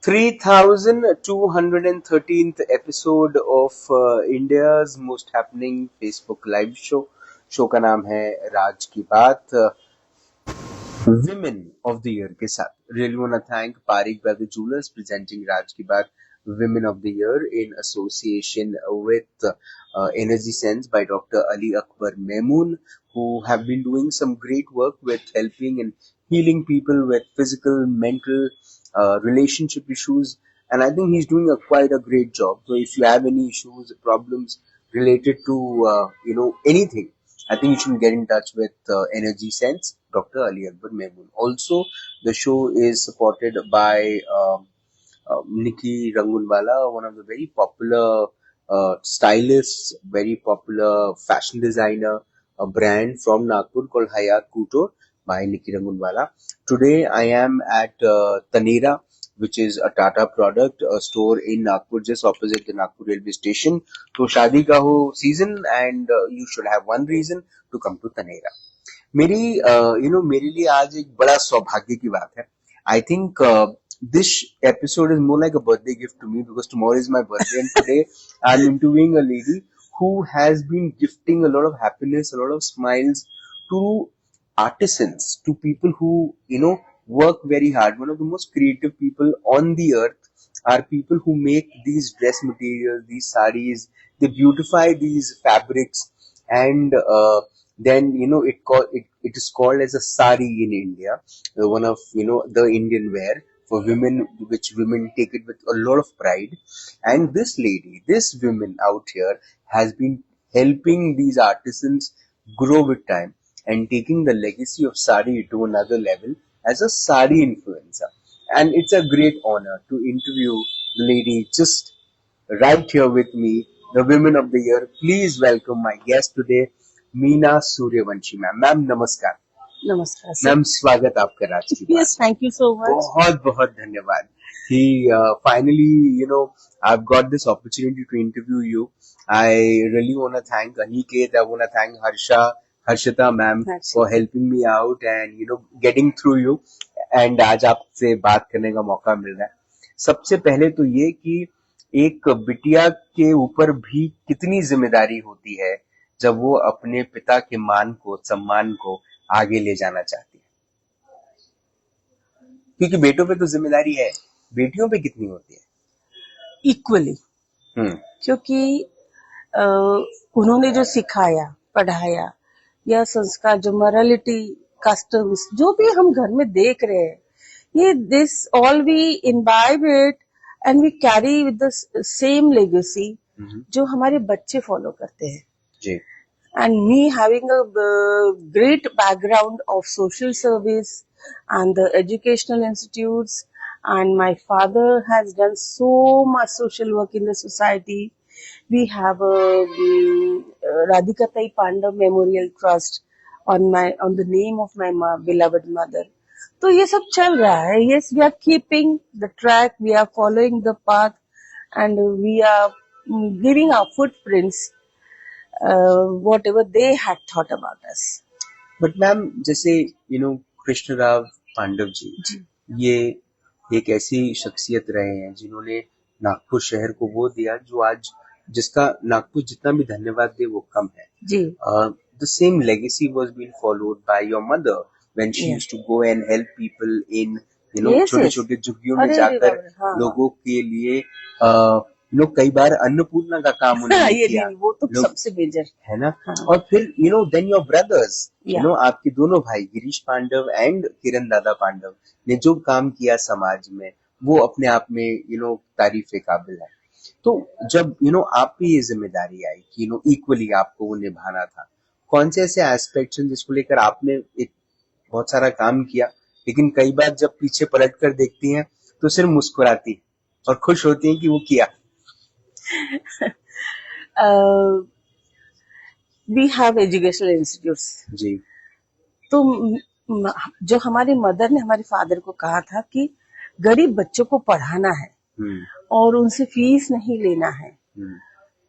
3213th episode of India's most happening Facebook live show. Show का नाम है राज की बात, विमेन ऑफ द ईयर के साथ. Really want to thank Parik Brother Jewelers presenting Raj Ki Baat Women of the Year in association with Energy Sense by Dr. Ali Akbar Memoon, who have been doing some great work with helping and healing people with physical, mental, relationship issues. And I think he's doing quite a great job. So if you have any issues, problems related to anything, I think you should get in touch with Energy Sense, Dr. Ali Akbar Memoon. Also, the show is supported by Nikki Rangunwala, one of the very popular stylists, very popular fashion designer, a brand from Nagpur called Hayat Couture by Nikki Rangunwala. Today, I am at Taneira, which is a Tata product, a store in Nagpur, just opposite the Nagpur railway station. So, शादी का हो season and you should have one reason to come to Taneira. मेरे लिए आज एक बड़ा सौभाग्य की बात है. I think this episode is more like a birthday gift to me because tomorrow is my birthday and today I'm interviewing a lady who has been gifting a lot of happiness, a lot of smiles to artisans, to people who, work very hard. One of the most creative people on the earth are people who make these dress materials, these saris, they beautify these fabrics, and then it is called as a sari in India, one of the Indian wear for women, which women take it with a lot of pride. And this woman out here has been helping these artisans grow with time and taking the legacy of sari to another level as a sari influencer. And it's a great honor to interview the lady just right here with me, the Women of the Year. Please welcome my guest today, Meena Suryavanshi ma'am. Ma'am नमस्कार. नमस्कार sir. Ma'am स्वागत आपका राज की बात. Yes, thank you so much. बहुत बहुत धन्यवाद कि finally I've got this opportunity to interview you. I really want to thank Aniket, I want to thank Harshita ma'am for helping me out and getting through you, and आज आपसे बात करने का मौका मिल रहा है. सबसे पहले तो ये कि एक बिटिया के ऊपर भी कितनी जिम्मेदारी होती है जब वो अपने पिता के मान को, सम्मान को आगे ले जाना चाहती है, क्योंकि बेटों पे तो जिम्मेदारी है, बेटियों पे कितनी होती है? इक्वली. क्योंकि उन्होंने जो सिखाया, पढ़ाया, या संस्कार, जो मोरालिटी, कस्टम्स, जो भी हम घर में देख रहे हैं, ये this all we imbibe it and we carry with the same legacy जो हमारे बच्चे फॉलो करते हैं. जी. And me having a great background of social service and the educational institutes, and my father has done so much social work in the society. We have a Radhika Tai Pandav Memorial Trust on the name of my beloved mother. तो ये सब चल रहा है. Yes, we are keeping the track, we are following the path, and we are giving our footprints whatever they had thought about us. But ma'am, जैसे कृष्ण राव पांडव जी, ये एक ऐसी शख्सियत रहे हैं जिन्होंने नागपुर शहर को वो दिया जो आज, जिसका नागपुर जितना भी धन्यवाद दे वो कम है जी. The same legacy was being followed by your mother when she used to go and help people in छोटे छोटे झुग्गियों में जाकर लोगों के लिए कई बार अन्नपूर्णा का काम उन्होंने किया. वो तो सबसे मेजर है ना. और फिर then your brothers, आपके दोनों भाई गिरीश पांडव एंड किरण दादा पांडव ने जो काम किया समाज में, वो अपने आप में तारीफ के काबिल है. तो जब आप पे ये जिम्मेदारी आई कि इक्वली आपको वो निभाना था, कौन से ऐसे एस्पेक्ट्स हैं जिसको लेकर आपने एक बहुत सारा काम किया, लेकिन कई बार जब पीछे पलट कर देखती हैं तो सिर्फ मुस्कुराती है और खुश होती हैं कि वो किया? We have educational institutes. जी. तो जो हमारी मदर ने हमारे फादर को कहा था कि गरीब बच्चों को पढ़ाना है और उनसे फीस नहीं लेना है.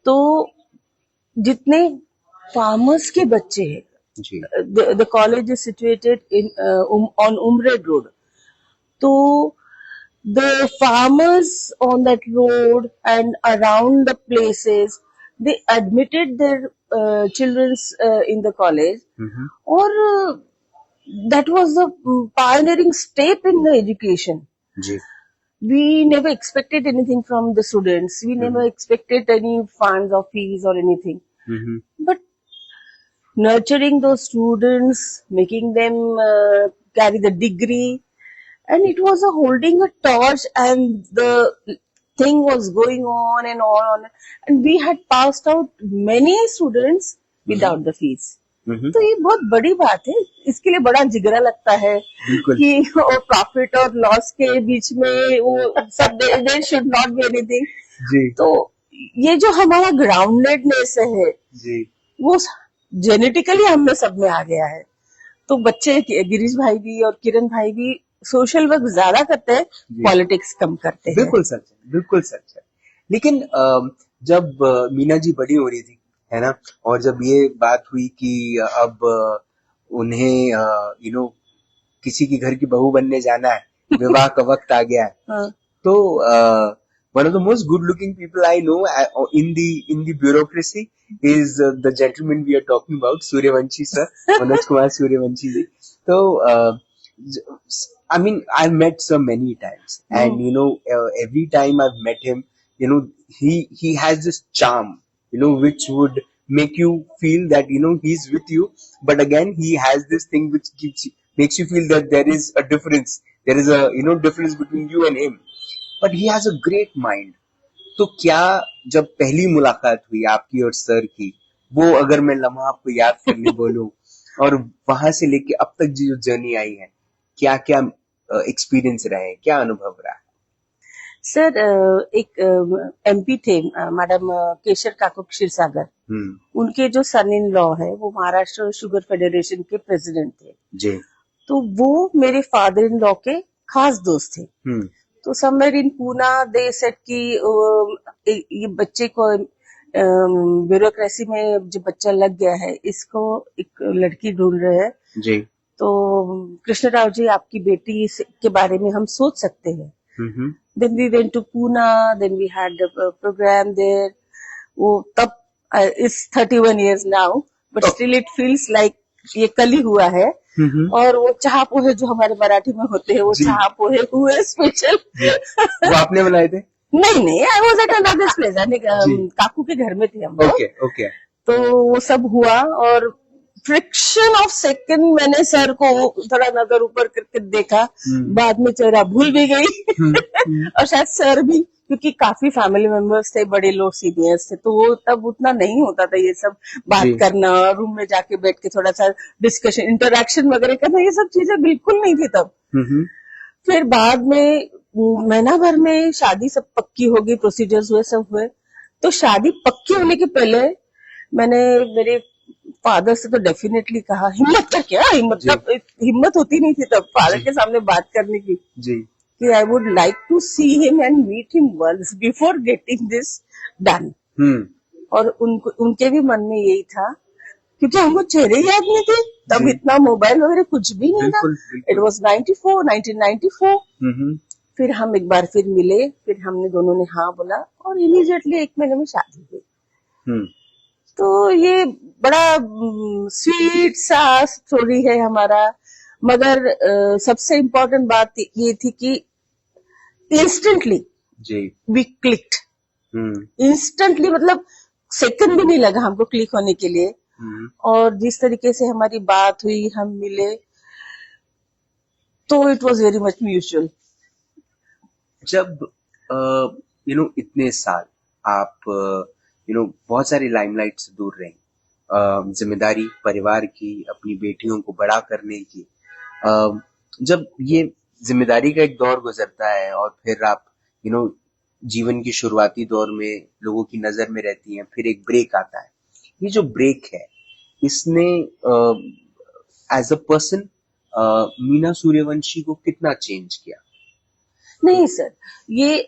तो जितने फार्मर्स के बच्चे हैं, the college is situated in on Umred Road. तो the farmers on that road and around the places, they admitted their children's in the college, or that was the pioneering step in the education. Ji We never expected anything from the students. We never expected any funds or fees or anything. But nurturing those students, making them carry the degree, and it was a holding a torch, and the thing was going on and on, and we had passed out many students without the fees. तो ये बहुत बड़ी बात है, इसके लिए बड़ा जिगरा लगता है बिल्कुल कि प्रॉफिट और लॉस के बीच में वो सब there should not be anything. जी तो ये जो हमारा ग्राउंडेडनेस है जी वो जेनेटिकली हम में सब में आ गया है. तो बच्चे गिरीश भाई भी और किरण भाई भी सोशल वर्क ज्यादा करते हैं, पॉलिटिक्स कम करते हैं. बिल्कुल सच है, बिल्कुल सच है. लेकिन जब मीना जी बड़ी हो रही थी, है ना, और जब ये बात हुई कि अब उन्हें किसी की घर की बहू बनने जाना है, विवाह का वक्त आ गया है, हाँ. तो one of the most good looking people I know in the bureaucracy is the gentleman we are talking about, Suryavanshi sir, Manoj Kumar Suryavanshi ji. So I mean, I've met sir many times, and every time I've met him, he has this charm, which would make you feel that he's with you, but again he has this thing which makes you feel that there is a difference. There is a difference between you and him. But he has a great mind. तो क्या जब पहली मुलाकात हुई आपकी और sir की, वो अगर मैं लम्हा आपको याद करने बोलूं, और वहां से लेके अब तक जो जर्नी आई है, क्या क्या एक्सपीरियंस रहे, क्या अनुभव रहा? सर एक एमपी थे मैडम केशर काकू क्षीरसागर, उनके जो सन इन लॉ है वो महाराष्ट्र शुगर फेडरेशन के प्रेसिडेंट थे जी. तो वो मेरे फादर इन लॉ के खास दोस्त थे. तो somewhere in Poona they set की ये बच्चे को ब्यूरोक्रेसी में जो बच्चा लग गया है, इसको एक लड़की ढूंढ रहे हैं जी. तो कृष्णराव जी आपकी बेटी के बारे में हम सोच सकते हैं. Then we went to Poona, then we had program there. वो तब it's 31 years now, but still it feels like ये कल ही हुआ है. और वो चाह पोहे जो हमारे मराठी में होते हैं, वो चाह पोहे हुए स्पेशल. वो आपने बनाए थे? नहीं, I was at another place, काकू के घर में थे हम लोग. ओके. तो वो सब हुआ, और फ्रिक्शन ऑफ सेकंड मैंने सर को थोड़ा नजर ऊपर करके देखा, बाद में चेहरा भूल भी गई. और शायद सर भी, क्योंकि काफी फैमिली मेंबर्स थे, बड़े लोग सीनियर्स थे, तो वो तब उतना नहीं होता था ये सब बात करना, रूम में जाके बैठ के थोड़ा सा डिस्कशन, इंटरेक्शन वगैरह करना, ये सब चीजें बिल्कुल नहीं थी तब. फिर बाद में महीना भर में शादी सब पक्की हो गई, प्रोसीजर्स हुए, सब हुए. तो शादी पक्की होने के पहले मैंने मेरे फादर से तो डेफिनेटली कहा, हिम्मत का क्या, हिम्मत होती नहीं थी तब फादर के सामने बात करने की जी, कि I would like to see him and meet him once before getting this done. और उनके भी मन में यही था, क्योंकि हमको चेहरे याद नहीं थे तब, इतना मोबाइल वगैरह कुछ भी नहीं था. It was 1994. फिर हम एक बार फिर मिले, फिर हमने दोनों ने हाँ बोला, और इमीडिएटली 1 महीने में शादी हुई. तो ये बड़ा स्वीट सा स्टोरी है हमारा. मगर सबसे इम्पोर्टेंट बात ये थी कि इंस्टेंटली वी क्लिक्ड. इंस्टेंटली, मतलब सेकंड भी नहीं लगा हमको क्लिक होने के लिए. और जिस तरीके से हमारी बात हुई, हम मिले, तो it was very much mutual. जब इतने साल आप बहुत सारी लाइमलाइट से दूर रही, जिम्मेदारी परिवार की, अपनी बेटियों को बड़ा करने की, जब ये जिम्मेदारी का एक दौर गुजरता है और फिर आप जीवन की शुरुआती दौर में लोगों की नजर में रहती हैं, फिर एक ब्रेक आता है. ये जो ब्रेक है, इसने as a person Meena Suryavanshi को कितना चेंज किया? नहीं सर, ये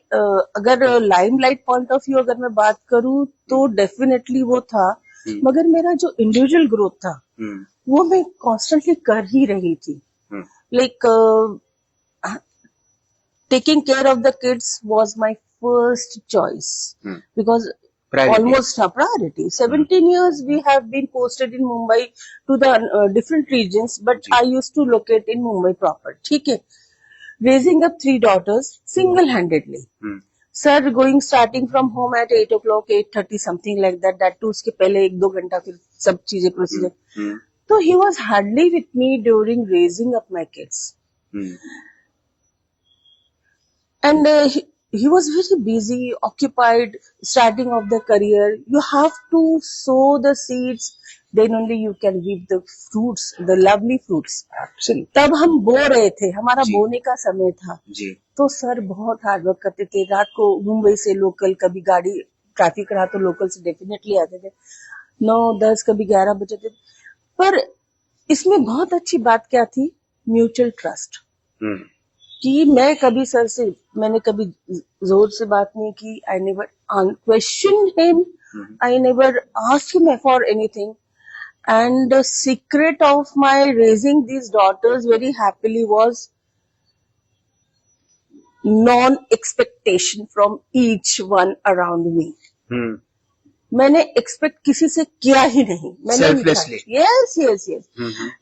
अगर लाइमलाइट पॉइंट ऑफ व्यू अगर मैं बात करूं तो डेफिनेटली वो था, मगर मेरा जो इंडिविजुअल ग्रोथ था वो मैं कॉन्स्टेंटली कर ही रही थी. Like taking care of the kids was my first choice because Priority. almost a priority. 17 years we have been posted in Mumbai to the different regions, but जी. I used to locate in Mumbai proper. ठीक है, raising up 3 daughters single-handedly. Sir going starting from home at 8 o'clock, 8:30 something like that. That too उसके पहले 1-2 घंटा फिर सब चीजें procedure. So he was hardly with me during raising up my kids. And he was very busy, occupied, starting off the career. You have to sow the seeds, then only you can reap the fruits, the lovely fruits. Absolutely. तब हम बो रहे थे, हमारा जी. बोने का समय था. जी. तो सर बहुत हार्ड वर्क करते थे. रात को मुंबई से लोकल, कभी गाड़ी ट्रैफिक रहा तो लोकल से डेफिनेटली आते थे. 9-10 कभी 11 बजे थे. पर इसमें बहुत अच्छी बात क्या थी, म्यूचुअल ट्रस्ट. कि मैं कभी सर से, मैंने कभी जोर से बात नहीं की. I never question him, I never ask him for anything. And the secret of my raising these daughters very happily was non expectation from each one around me. मैंने एक्सपेक्ट किसी से किया ही नहीं. मैंने यस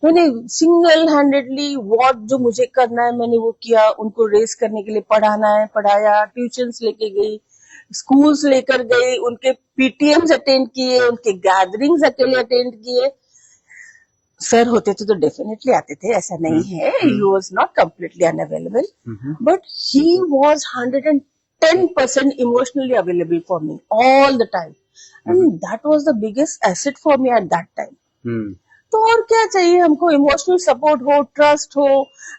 मैंने सिंगल हैंडेडली व्हाट जो मुझे करना है मैंने वो किया. उनको रेस करने के लिए पढ़ाना है पढ़ाया, ट्यूशंस लेके गई, स्कूल्स लेकर गई, उनके पीटीएम्स अटेंड किए, उनके गैदरिंग्स अकेले अटेंड किए. सर होते थे तो डेफिनेटली आते थे, ऐसा नहीं है. He was not completely unavailable, but he was 110% emotionally available for me all the time. And that was the biggest asset for me at that time. तो और क्या चाहिए हमको, इमोशनल सपोर्ट हो, ट्रस्ट हो.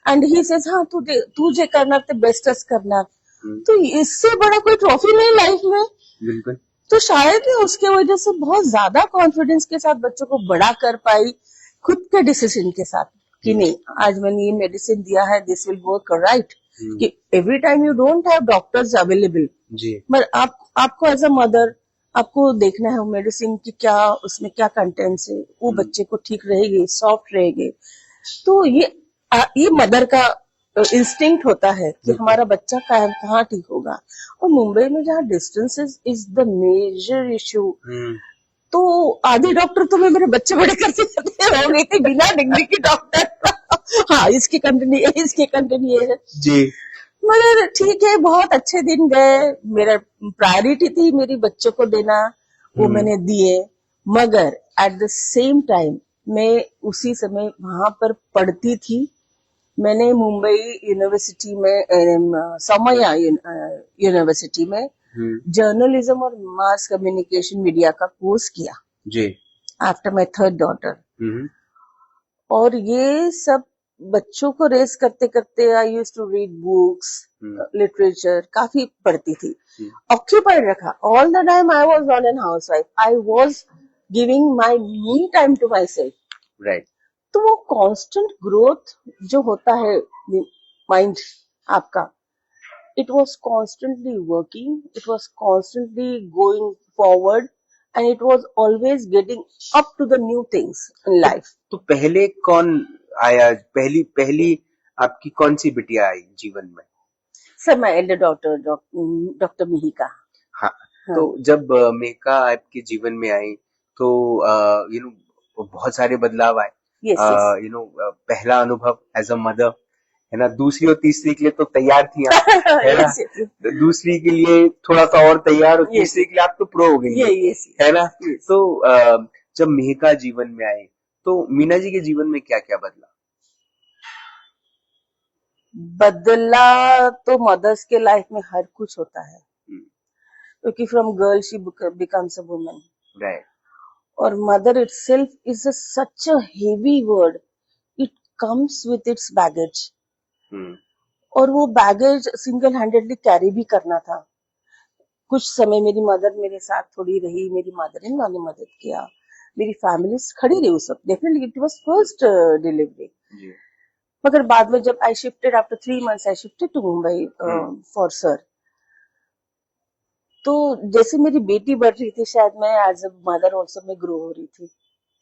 एंड ही सेज हाँ तुझे करना तो बेस्टस करना. तो इससे बड़ा कोई ट्रॉफी नहीं लाइफ में. बिल्कुल. तो शायद उसके वजह से बहुत ज्यादा कॉन्फिडेंस के साथ बच्चों को बड़ा कर पाई, खुद के डिसीजन के साथ कि नहीं आज मैंने ये मेडिसिन दिया है, दिस विल वर्क राइट. कि every time you don't have doctors available, पर आपको एज अ मदर आपको देखना है मेडिसिन की क्या, उसमें क्या कंटेंट्स है, वो बच्चे को ठीक रहेगी, सॉफ्ट रहेगी. तो ये मदर का इंस्टिंक्ट होता है कि हमारा बच्चा कहाँ ठीक होगा. और मुंबई में जहाँ distances is the major issue, तो आधे डॉक्टर तो मैं मेरे बच्चे बड़े करते हो गई थी बिना डिग्री के डॉक्टर. हाँ इसकी कंटिन्यू, इसकी कंटिन्यू है जी. मगर ठीक है, बहुत अच्छे दिन गए. मेरा प्रायोरिटी थी मेरी बच्चों को देना, वो मैंने दिए. मगर एट द सेम टाइम मैं उसी समय वहां पर पढ़ती थी. मैंने मुंबई यूनिवर्सिटी में, समया यूनिवर्सिटी में जर्नलिज्म और मास कम्युनिकेशन मीडिया का कोर्स किया जी आफ्टर माय थर्ड डॉटर. और ये सब बच्चों को रेस करते करते I used to read books, literature काफी पढ़ती थी. ऑक्यूपाइड रखा all the time. I was not an housewife, I was giving my me time to my self. Right. तो वो कांस्टेंट ग्रोथ जो होता है माइंड आपका, it was constantly working, it was constantly going forward, and it was always getting up to the new things in life. तो पहले कौन आया, पहली आपकी कौन सी बिटिया आई जीवन में? Sir my Elder daughter doctor Mihika. हाँ. तो जब मेहका आपके जीवन में आई तो बहुत सारे बदलाव आए. पहला अनुभव एज अ मदर है ना, दूसरी और तीसरी के लिए तो तैयार थी आप, है ना. दूसरी के लिए थोड़ा सा और तैयार, और तीसरी के लिए आप तो प्रो हो गई है ना. तो जब मेहका जीवन में आए तो मीना जी के जीवन में क्या क्या बदला? बदला तो मदर्स के लाइफ में हर कुछ होता है, क्योंकि from girl she becomes a woman. Right. और mother itself is such a heavy word. It comes with its baggage. और वो बैगेज सिंगल हैंडेडली कैरी भी करना था. कुछ समय मेरी मदर मेरे साथ थोड़ी रही, मेरी मदर इन लॉ ने मदद किया, मेरी फैमिली खड़ी रही उस वक्त. Definitely it was first delivery. मगर बाद में जब I shifted after 3 months, I shifted to Mumbai for sir. तो जैसे मेरी बेटी बढ़ रही थी, शायद मैं एज अ मदर ऑल्सो मैं ग्रो हो रही थी.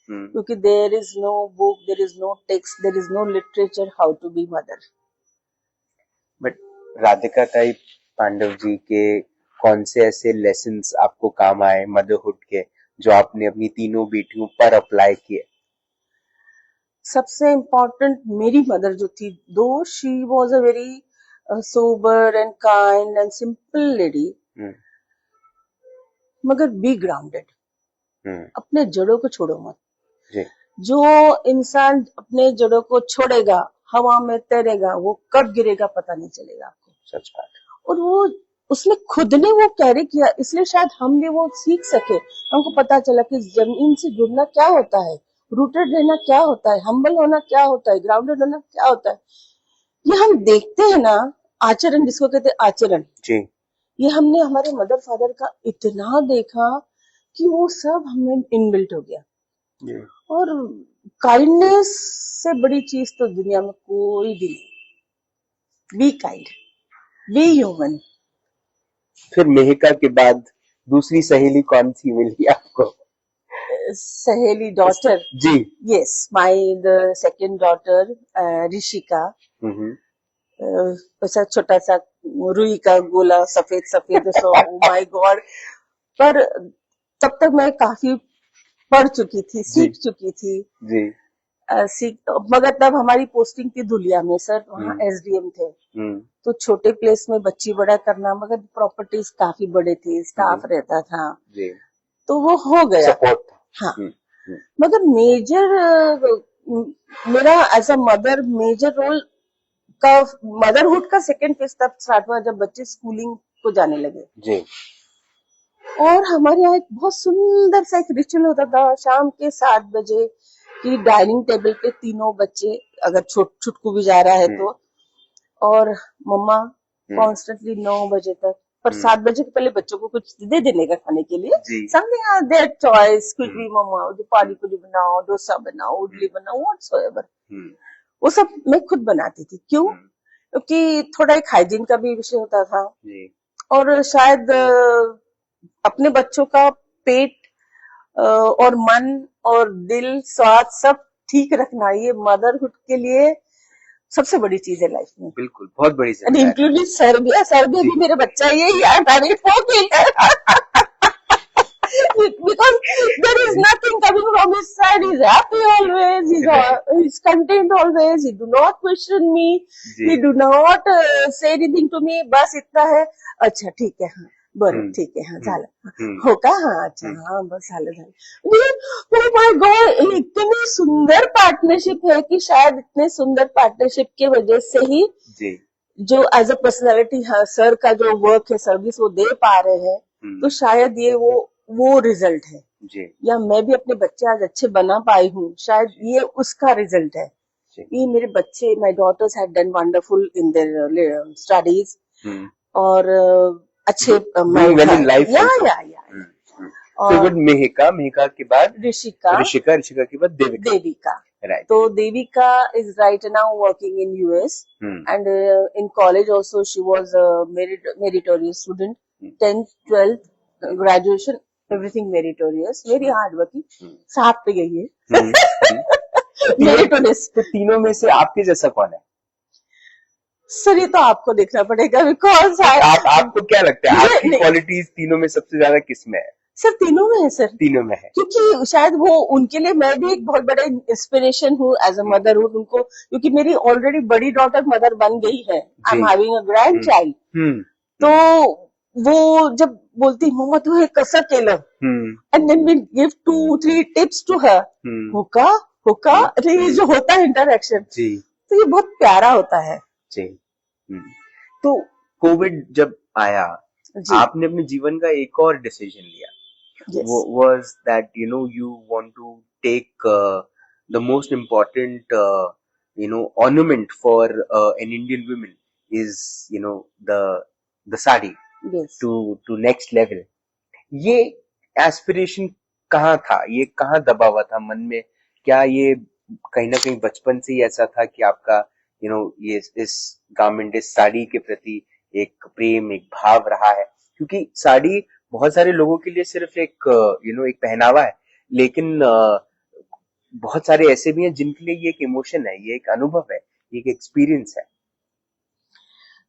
क्योंकि there is no book, there is no text, there is no literature how to be mother. But Radhika Tai Pandav जी के कौन से ऐसे लेसन्स आपको काम आए मदरहुड के, जो आपने अपनी तीनों बेटियों पर अप्लाई किए? सबसे इम्पोर्टेंट मेरी मदर जो थी, दो she was a very sober and kind and simple lady, मगर बी ग्राउंडेड। अपने जड़ों को छोड़ो मत। जी जो इंसान अपने जड़ों को छोड़ेगा, हवा में तैरेगा, वो कब गिरेगा पता नहीं चलेगा आपको। सच बात। और वो उसने खुद ने वो कैरी किया, इसलिए शायद हम भी वो सीख सके। हमको पता चला कि जमीन से जुड़ना क्या होता है, रूटेड रहना क्या होता है, हम्बल होना क्या होता है, ग्राउंडेड होना क्या होता है। ये हम देखते हैं ना, आचरण जिसको कहते हैं आचरण, जी ये हमने हमारे मदर फादर का इतना देखा कि वो सब हमें इनबिल्ट हो गया। जी और काइंडनेस से बड़ी चीज तो दुनिया में कोई भी नहीं। Be kind, be human. फिर मेहिका के बाद दूसरी सहेली कौन सी मिली आपको? सहेली डॉटर, जी yes, my the second daughter, Rishika. ऐसा छोटा सा रुई का गोला, सफेद सफेद, सो माय गॉड। पर तब तक मैं काफी पढ़ चुकी थी, सीख चुकी थी। जी मगर तब हमारी पोस्टिंग थी धुलिया में, सर वहाँ एसडीएम थे। तो छोटे प्लेस में बच्ची बड़ा करना, मगर प्रॉपर्टीज काफी बड़े थे, स्टाफ रहता था, जी तो वो हो गया। सपोर्ट। हाँ, मगर मेजर मेरा as a mother major role का, मदरहुड का सेकेंड फेज तब स्टार्ट हुआ जब बच्चे स्कूलिंग को जाने लगे। जी और हमारे यहाँ एक बहुत सुंदर सा एक रिचुअल होता था, शाम के 7 बजे की डाइनिंग टेबल पे तीनों बच्चे, अगर छुटकू भी जा रहा है तो, और मम्मा कॉन्स्टेंटली 9 बजे तक, पर 7 बजे के पहले बच्चों को कुछ दे देने का खाने के लिए, समथिंग देयर चॉइस, कुछ भी मम्मा, जो पानी पूरी बनाओ, डोसा बनाओ, इडली बनाओ, व्हाटसोएवर, वो सब मैं खुद बनाती थी। क्यों? क्योंकि थोड़ा एक हाइजीन का भी विषय होता था, और शायद अपने बच्चों का पेट और मन और दिल, स्वाद सब ठीक रखना, ये मदरहुड के लिए सबसे बड़ी चीज है लाइफ में। बिल्कुल, बहुत बड़ी एंड इंक्लूडिंग सर्बिया, सर्बिया भी मेरा बच्चा ही है, यार मैरिड हो गई। Because there is nothing coming from his side. He's happy always. He's content always. He do not question me. He do not say anything to me. बस इतना है, अच्छा ठीक है, हाँ बरं ठीक है, हाँ झालं, हो का, हाँ अच्छा, हाँ बस झालं। oh my God, इतनी सुंदर पार्टनरशिप है कि शायद इतने सुंदर पार्टनरशिप की वजह से ही जो एज अ पर्सनैलिटी, हाँ सर का जो वर्क है, सर्विस वो दे पा रहे हैं, तो शायद ये वो रिजल्ट है जी। या मैं भी अपने बच्चे आज अच्छे बना पाई हूँ, शायद ये उसका रिजल्ट है। ये मेरे बच्चे, my daughters had done wonderful in their studies, और अच्छे और मेहिका के बाद ऋषिका के बाद देविका। Right. तो Devika is right now working in US, and in college also she was a meritorious student, 10th 12th graduation everything meritorious, very hard working, साथ पे गई है। meritorious। तो तीनों में से आपके जैसा कौन है? सर ये तो आपको देखना पड़ेगा, बिकॉज आपको क्या लगता है आपकी क्वालिटीज तीनों में सबसे ज्यादा किस में है? सर तीनों में है सर, तीनों में है, क्योंकि शायद वो उनके लिए मैं भी एक बहुत बड़ा इंस्पिरेशन हूँ एज अ मदरहुड उनको, क्योंकि मेरी ऑलरेडी बड़ी डॉटर मदर बन गई है, I am having a grandchild. तो वो जब बोलती मम्मा तू हे कसं केलं, and then we give 2-3 tips to her, होका होका, ये जो होता है इंटरेक्शन, तो ये बहुत प्यारा होता है जी। तो कोविड जब आया, आपने अपने जीवन का एक और डिसीजन लिया, was that you want to take the most important ornament for an Indian woman is the sari, to next level. ये एस्पिरेशन कहाँ था, ये कहाँ दबा हुआ था मन में? क्या ये कहीं ना कहीं बचपन से ही ऐसा था कि आपका ये इस गारमेंट, इस साड़ी के प्रति एक प्रेम, एक भाव रहा है? क्योंकि साड़ी बहुत सारे लोगों के लिए सिर्फ एक एक पहनावा है, लेकिन बहुत सारे ऐसे भी हैं जिनके लिए ये एक इमोशन है, ये एक अनुभव है, ये एक एक्सपीरियंस है।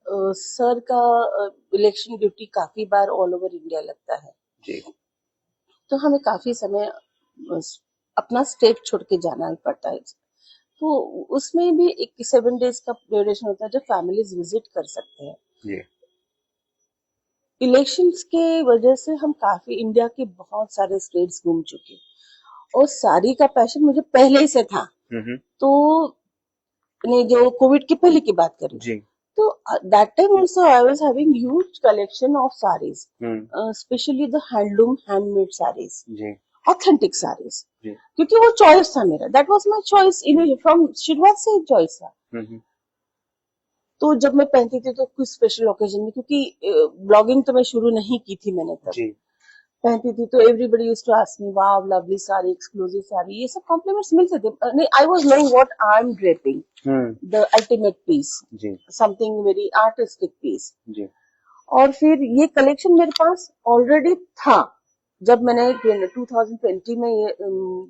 सर का इलेक्शन ड्यूटी काफी बार ऑल ओवर इंडिया लगता है, जी तो हमें काफी समय अपना स्टेट छोड़ के जाना ही पड़ता है। तो उसमें भी एक 7 डेज का ड्यूरेशन होता है जो फैमिलीज विजिट कर सकते हैं। जी इलेक्शंस के वजह से हम काफी इंडिया के बहुत सारे स्टेट्स घूम चुके, और साड़ी का पैशन मुझे पहले से था। तो नहीं, जो कोविड के पहले की बात करें, जी तो that time also I was having huge collection of saris, specially the handmade saris, जी ऑथेंटिक साड़ीज, जी क्योंकि वो चॉइस था मेरा, that was my choice in from शुरुआत से ही चॉइस था। तो जब मैं पहनती थी तो कुछ स्पेशल ओकेजन में, क्योंकि ब्लॉगिंग तो मैं शुरू नहीं की थी मैंने तब, जी पहनती थी तो everybody used to ask me, wow lovely sari, exclusive sari, ये सब कॉम्प्लीमेंट्स मिलते थे। नहीं, I was knowing what I am draping, the ultimate piece, जी समथिंग वेरी आर्टिस्टिक पीस। जी और फिर ये कलेक्शन मेरे पास ऑलरेडी था जब मैंने 2020 में ये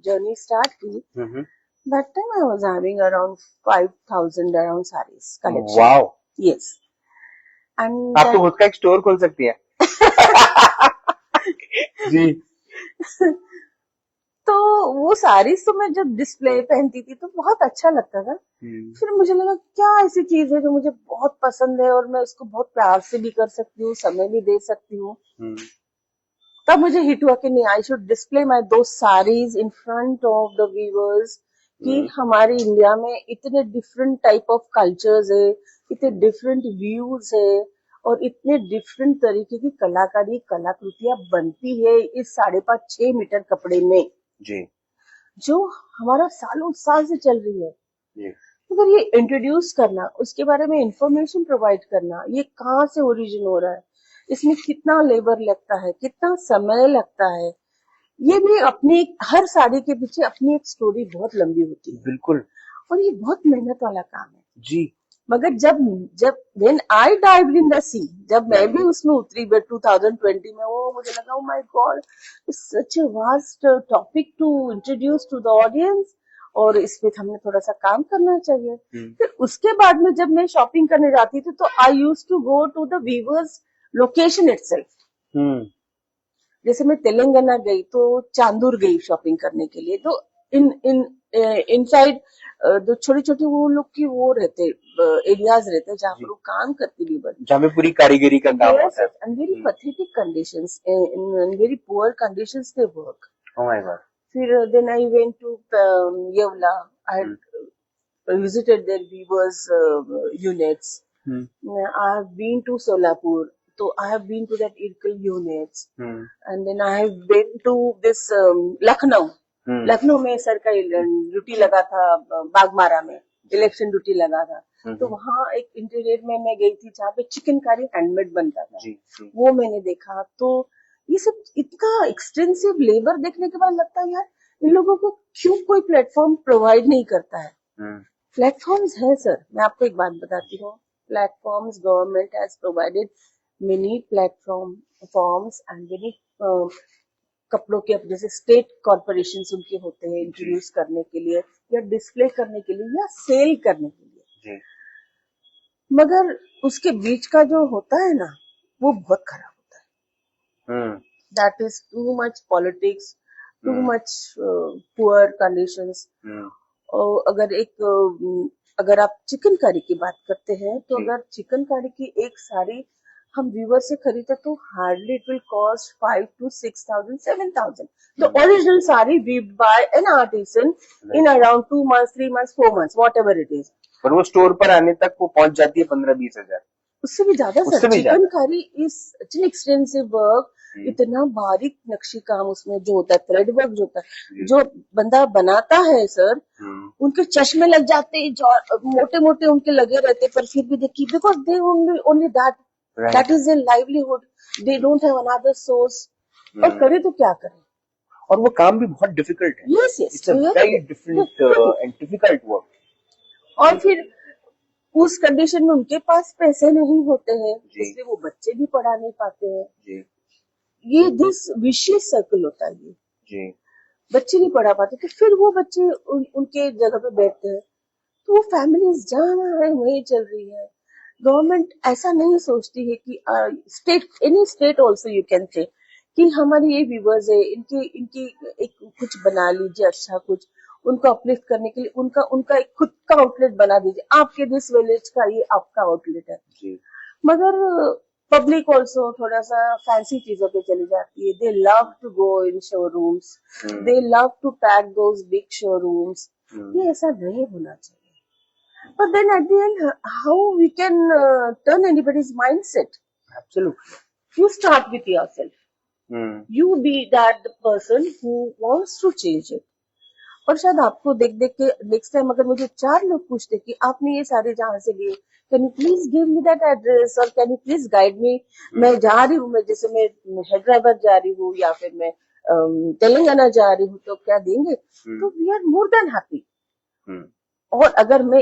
जर्नी स्टार्ट की। That time I was having around 5,000 around sarees collection. Wow, Yes. And आप तो खुद का एक स्टोर खोल सकती हैं। जी तो वो साड़ीज तो मैं जब डिस्प्ले पहनती थी तो बहुत अच्छा लगता था। फिर मुझे लगा क्या ऐसी चीज है जो मुझे बहुत पसंद है और मैं उसको बहुत प्यार से भी कर सकती हूँ, समय भी दे सकती हूँ। तब मुझे हिट हुआ कि नहीं, आई शुड डिस्प्ले माय दो saris in front of the viewers, कि हमारे इंडिया में इतने डिफरेंट टाइप ऑफ कल्चर्स है, इतने डिफरेंट व्यूज है, और इतने डिफरेंट तरीके की कलाकारी कलाकृतियां बनती है इस 5.5-6 मीटर कपड़े में, जी जो हमारा सालों साल से चल रही है। जी अगर ये इंट्रोड्यूस करना, उसके बारे में इंफॉर्मेशन प्रोवाइड करना, ये कहाँ से ओरिजिन हो रहा है, इसमें कितना लेबर लगता है, कितना समय लगता है, ये भी अपनी हर साड़ी के पीछे अपनी एक स्टोरी बहुत लंबी होती है, बिल्कुल और ये बहुत मेहनत वाला काम है। जी मगर जब जब when I dived in the sea, जब मैं भी उसमें उतरी 2020 में, वो मुझे लगा oh my god, it's such a vast topic to introduce to the audience, और इस पे हमें थोड़ा सा काम करना चाहिए। फिर उसके बाद में जब मैं शॉपिंग करने जाती थी तो I used to go to the weavers location itself. जैसे मैं तेलंगाना गई तो चांदूर गई शॉपिंग करने के लिए, तो इन इन इनसाइड जो छोटे छोटे वो लोग की वो रहते एरियाज रहते जहाँ पर वो काम करती लेबर, जहाँ पे पूरी कारीगरी का काम होता है। and very pathetic conditions, in very poor conditions they work. Oh my God. फिर then I went to Yevla, I had visited their weavers units. I have been to Solapur, so I have been to that Irkal units, and then I have been to this Lucknow. Lucknow में sir का duty लगा था, बागमारा में election duty लगा था, तो वहाँ एक इंटीरियर में मैं गई थी जहाँ पे चिकन कारी हैंडमेड बनता था, वो मैंने देखा। तो ये सब इतना एक्सटेंसिव लेबर देखने के बाद लगता है यार, इन लोगों को क्यों कोई प्लेटफॉर्म प्रोवाइड नहीं करता है। प्लेटफॉर्म्स है सर, मैं आपको एक बात बताती हूँ, platforms, government has provided many platform forms and many कपड़ों के, जैसे स्टेट कॉर्पोरेशन उनके होते हैं इंट्रोड्यूस करने के लिए या डिस्प्ले करने के लिए या सेल करने के लिए, मगर उसके बीच का जो होता है ना, वो बहुत खराब होता है। That is too much politics, too much poor conditions. और अगर आप चिकन कारी की बात करते हैं तो अगर चिकन कारी की एक साड़ी हम व्यूवर से खरीदे तो hardly it will cost 5 to 6,000, 7,000. The original sari weaved by an artisan in around 2 months, 3 months, 4 months, whatever it is. पर वो स्टोर पर आने तक वो पहुंच जाती है 15-20 हजार, उससे भी ज्यादा सर। चिकन कारी is such an extensive work, इतना बारीक नक्शी काम उसमें जो होता है, थ्रेड वर्क जो होता है, जो बंदा बनाता है सर, उनके चश्मे लग जाते हैं, मोटे मोटे उनके लगे रहते, पर फिर भी देखिए, because they only that is their livelihood, they don't have another source, और करे तो क्या करें। और वो काम भी बहुत डिफिकल्ट है। Yes yes, it's a very different and difficult work. और फिर उस कंडीशन में उनके पास पैसे नहीं होते हैं, इसलिए वो बच्चे भी पढ़ा नहीं पाते हैं। ये दिस विशियस सर्कल होता है, ये बच्चे नहीं पढ़ा पाते, तो फिर वो बच्चे उनके जगह पे बैठते हैं, तो वो फैमिलीज जहाँ है वही चल रही है। गवर्नमेंट ऐसा नहीं सोचती है कि state, any state also you can say, कि हमारे ये व्यूवर्स है, इनकी इनकी एक कुछ बना लीजिए अच्छा कुछ, उनको अपलिफ्ट करने के लिए उनका उनका एक खुद का आउटलेट बना दीजिए, आपके दिस विलेज का ये आपका आउटलेट है। जी मगर पब्लिक ऑल्सो थोड़ा सा फैंसी चीजों पे चली जाती है, they love to go in showrooms, they love to tag those big showrooms. ये ऐसा नहीं होना चाहिए। But then at the end, how we can turn anybody's mindset? Absolutely. You start with yourself. You be that person who wants to change it. और शायद आपको देख देख के नेक्स्ट टाइम अगर मुझे 4 लोग पूछते कि आपने ये सारे जहां से लिए, can you please give me that address और can you please guide me, मैं जा रही हूँ, मैं जैसे मैं हैदराबाद जा रही हूँ या फिर मैं तेलंगाना जा रही हूँ, तो क्या देंगे? तो we are more than happy. और अगर मैं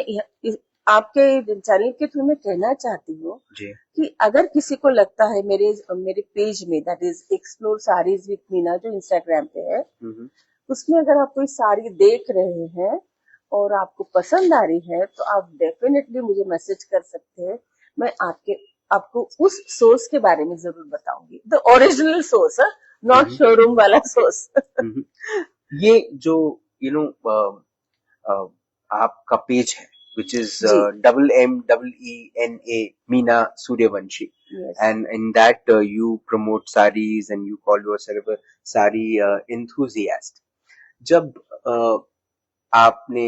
आपके चैनल के थ्रू मैं कहना चाहती हूँ कि अगर किसी को लगता है मेरे मेरे पेज में, that is explore saris with Meena जो इंस्टाग्राम पे है, उसमें अगर आप कोई साड़ी देख रहे हैं और आपको पसंद आ रही है तो आप डेफिनेटली मुझे मैसेज कर सकते हैं। मैं आपको उस सोर्स के बारे में जरूर बताऊंगी, the original source, not showroom वाला सोर्स। ये जो यू नो आपका पेज है which is MMENA Meena Suryavanshi, and in that you promote sarees and you call yourself a saree enthusiast. जब आपने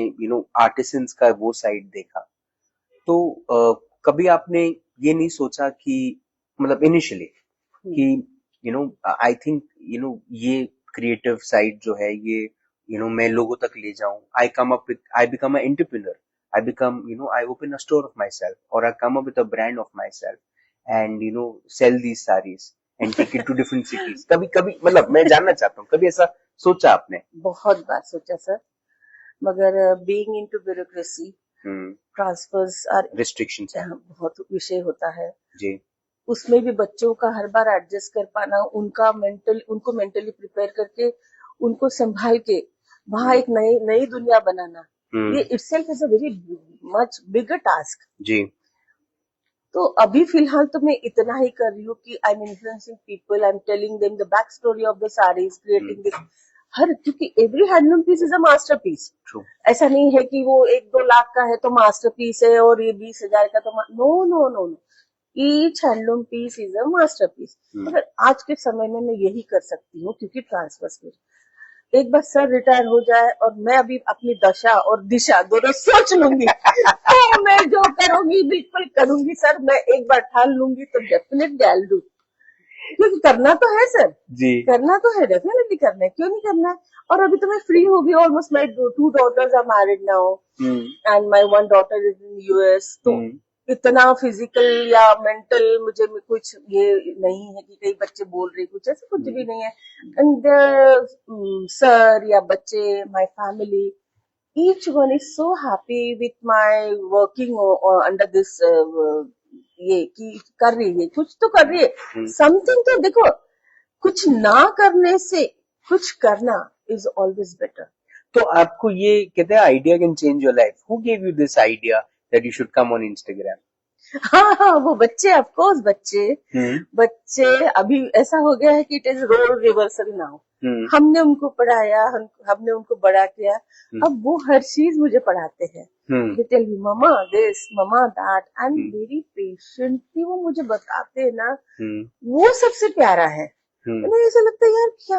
आर्टिसंस का वो साइड देखा तो कभी आपने ये नहीं सोचा कि मतलब इनिशियली कि आई थिंक ये क्रिएटिव साइड जो है ये मैं लोगों तक ले जाऊं, I become a entrepreneur, I become, I open a store of myself or I come up with a brand of myself and, sell these sarees and take it to different cities. कभी मतलब मैं जानना चाहता हूँ, कभी ऐसा सोचा आपने? बहुत बार सोचा सर, मगर being into bureaucracy, transfers are restrictions बहुत विषय होता है जी। उसमें भी बच्चों का हर बार एडजस्ट कर पाना, उनको मेंटली प्रिपेयर करके उनको संभाल के वहां एक नई दुनिया बनाना, ये itself is a very much bigger task जी। तो अभी फिलहाल तो मैं इतना ही कर रही हूँ कि I am influencing people, I am telling them the back story of the saris, creating this क्योंकि every handloom piece is a masterpiece. ऐसा नहीं है कि वो 1-2 लाख का है तो मास्टरपीस है और ये 20,000 का तो no no no no, each handloom piece is a masterpiece. मगर आज के समय में मैं यही कर सकती हूँ क्योंकि ट्रांसफर एक बार सर रिटायर हो जाए और मैं अभी अपनी दशा और दिशा दोनों सोच लूंगी तो मैं जो करूंगी बिल्कुल करूंगी सर, मैं एक बार ठान लूंगी तो डेफिनेटली आई विल डू, क्योंकि करना तो है सर जी, करना तो है, डेफिनेटली करना है, क्यों नहीं करना है। और अभी तो मैं फ्री हो गई, almost my 2 daughters are married now and my 1 daughter is in US, तो इतना फिजिकल या मेंटल मुझे कुछ ये नहीं है कि कई बच्चे बोल रहे कुछ ऐसा कुछ भी नहीं है। एंड सर या बच्चे, my family, each one is so happy with my working under this, ये कि कर रही है कुछ तो कर रही है समथिंग। तो देखो कुछ ना करने से कुछ करना इज ऑलवेज बेटर। तो आपको ये कहते हैं idea can change your life, who gave you this idea that you should come on Instagram? हाँ वो बच्चे, ऑफ कोर्स बच्चे अभी ऐसा हो गया है कि it is role reversal now. हमने उनको पढ़ाया, हमने उनको बड़ा किया, अब वो हर चीज मुझे पढ़ाते हैं। They tell me mamma this mamma that and very patiently वो मुझे बताते हैं ना, वो सबसे प्यारा है। मुझे ऐसा लगता है यार क्या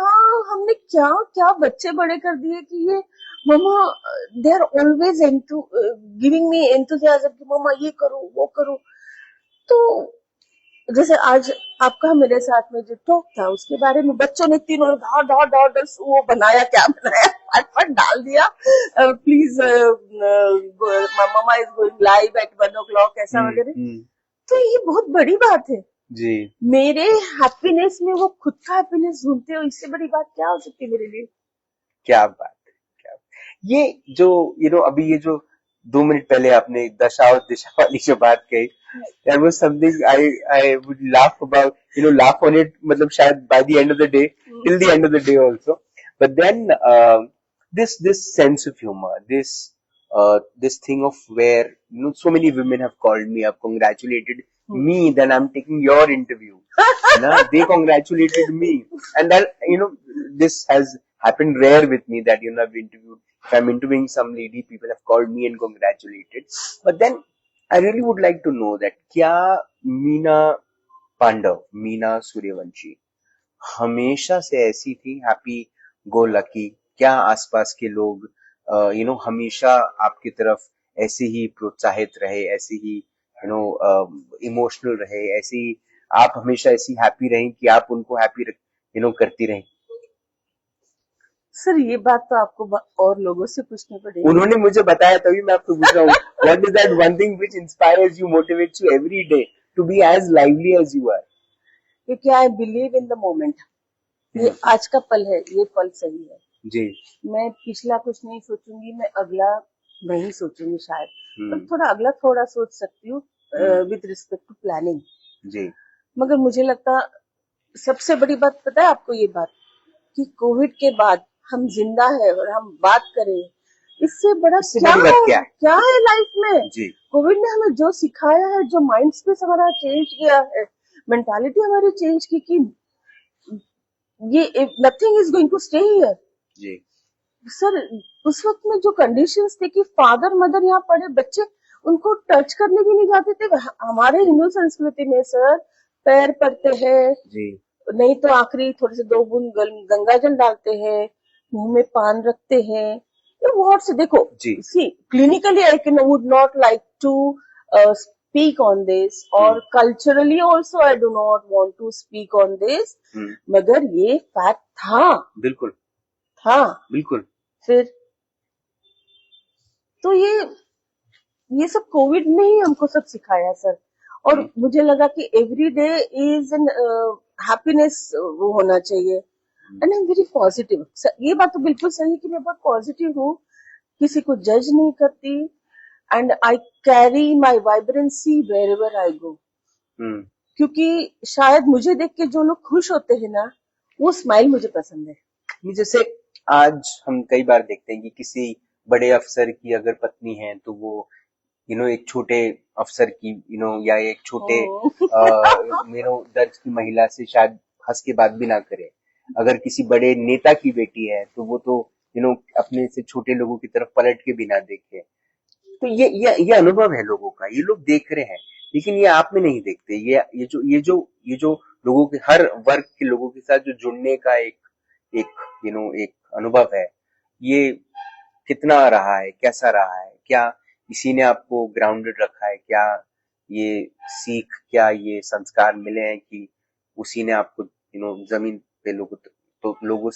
हमने क्या क्या बच्चे बड़े कर दिए कि ये mamma they are always giving me enthusiasm कि मम्मा ये करो वो करो। तो जैसे आज आपका मेरे साथ में जो टॉक था उसके बारे में बच्चों ने तीनों डॉट वो बनाया, क्या बनाया, फट डाल दिया, please mamma is going live at 1 o'clock ऐसा वगैरह। तो ये बहुत बड़ी बात है जी। मेरे हैप्पीनेस में वो खुद का हैप्पीनेस ढूंढते हो, इससे बड़ी बात क्या हो सकती है मेरे लिए। क्या बात है, क्या ये जो अभी ये जो 2 मिनट पहले आपने दशा और दिशा वाली जो बात कही, that was something I would laugh about, laugh on it, मतलब शायद by the end of the day, till the end of the day also, but then this sense of humor, this this thing of where so many women have called me up, congratulated me, then I'm taking your interview. They congratulated me, and that this has happened rare with me, that I've interviewed. If I'm interviewing some lady, people have called me and congratulated. But then I really would like to know that क्या मीना पांडव, मीना सूर्यवंशी हमेशा से ऐसी थी, happy go lucky? क्या आसपास के लोग हमेशा आपकी तरफ ऐसे ही प्रोत्साहित रहे, ऐसे ही इमोशनल रहे, ऐसे ही आप हमेशा ऐसी हैप्पी रही कि आप उनको हैप्पी करती रही? सर ये बात तो आपको और लोगों से पूछनी पड़ेगी। उन्होंने मुझे बताया, तभी मैं आपको पूछ रहा हूँ, what is that one thing which inspires you, motivates you every day to be as lively as you are? क्योंकि I believe in the moment. ये आज का पल है, ये पल सही है जी। मैं पिछला कुछ नहीं सोचूंगी, मैं अगला नहीं सोचूंगी शायद, पर थोड़ा अगला थोड़ा सोच सकती हूँ विद रिस्पेक्ट टू प्लानिंग जी। मगर मुझे लगता सबसे बड़ी बात पता है आपको, ये बात कि कोविड के बाद हम जिंदा है और हम बात करें, इससे बड़ा क्या है लाइफ में जी। कोविड ने हमें जो सिखाया है, जो माइंड स्पेस हमारा चेंज किया है, मेंटालिटी हमारी चेंज की कि ये nothing is going to stay here जी। सर उस वक्त में जो कंडीशंस थे कि फादर मदर यहाँ पड़े, बच्चे उनको टच करने भी नहीं जाते थे। हमारे हिंदू संस्कृति में सर पैर पड़ते हैं जी। नहीं तो आखिरी थोड़े से 2 बूंद गंगा जल डालते हैं, मुंह में पान रखते हैं। व्हाट से देखो see clinically I can would not like to speak on this or culturally also I do not want to speak on this, मगर ये फैक्ट था। बिल्कुल था, बिल्कुल। फिर तो ये सब कोविड ने ही हमको सब सिखाया सर, और मुझे लगा कि every day is an happiness वो होना चाहिए, and I am very positive. ये बात तो बिल्कुल सही है कि मैं बहुत पॉजिटिव हूँ, किसी को जज नहीं करती, and I carry my vibrancy wherever I go, क्योंकि शायद मुझे देख के जो लोग खुश होते हैं ना, वो स्माइल मुझे पसंद है। जैसे आज हम कई बार देखते हैं कि किसी बड़े अफसर की अगर पत्नी है तो वो एक छोटे अफसर की या एक छोटे दर्ज की महिला से शायद हंस के बात भी ना करे। अगर किसी बड़े नेता की बेटी है तो वो तो अपने से छोटे लोगों की तरफ पलट के भी ना देखे। तो ये अनुभव है लोगों का, ये लोग देख रहे हैं, लेकिन ये आप में नहीं देखते। ये जो लोगों के, हर वर्ग के लोगों के साथ जो जुड़ने का एक अनुभव है, ये कितना रहा है, कैसा रहा है? क्या इसी ने आपको ग्राउंडेड रखा है? क्या ये सीख, क्या ये संस्कार मिले हैं कि उसी ने आपको जमीन पे लोगों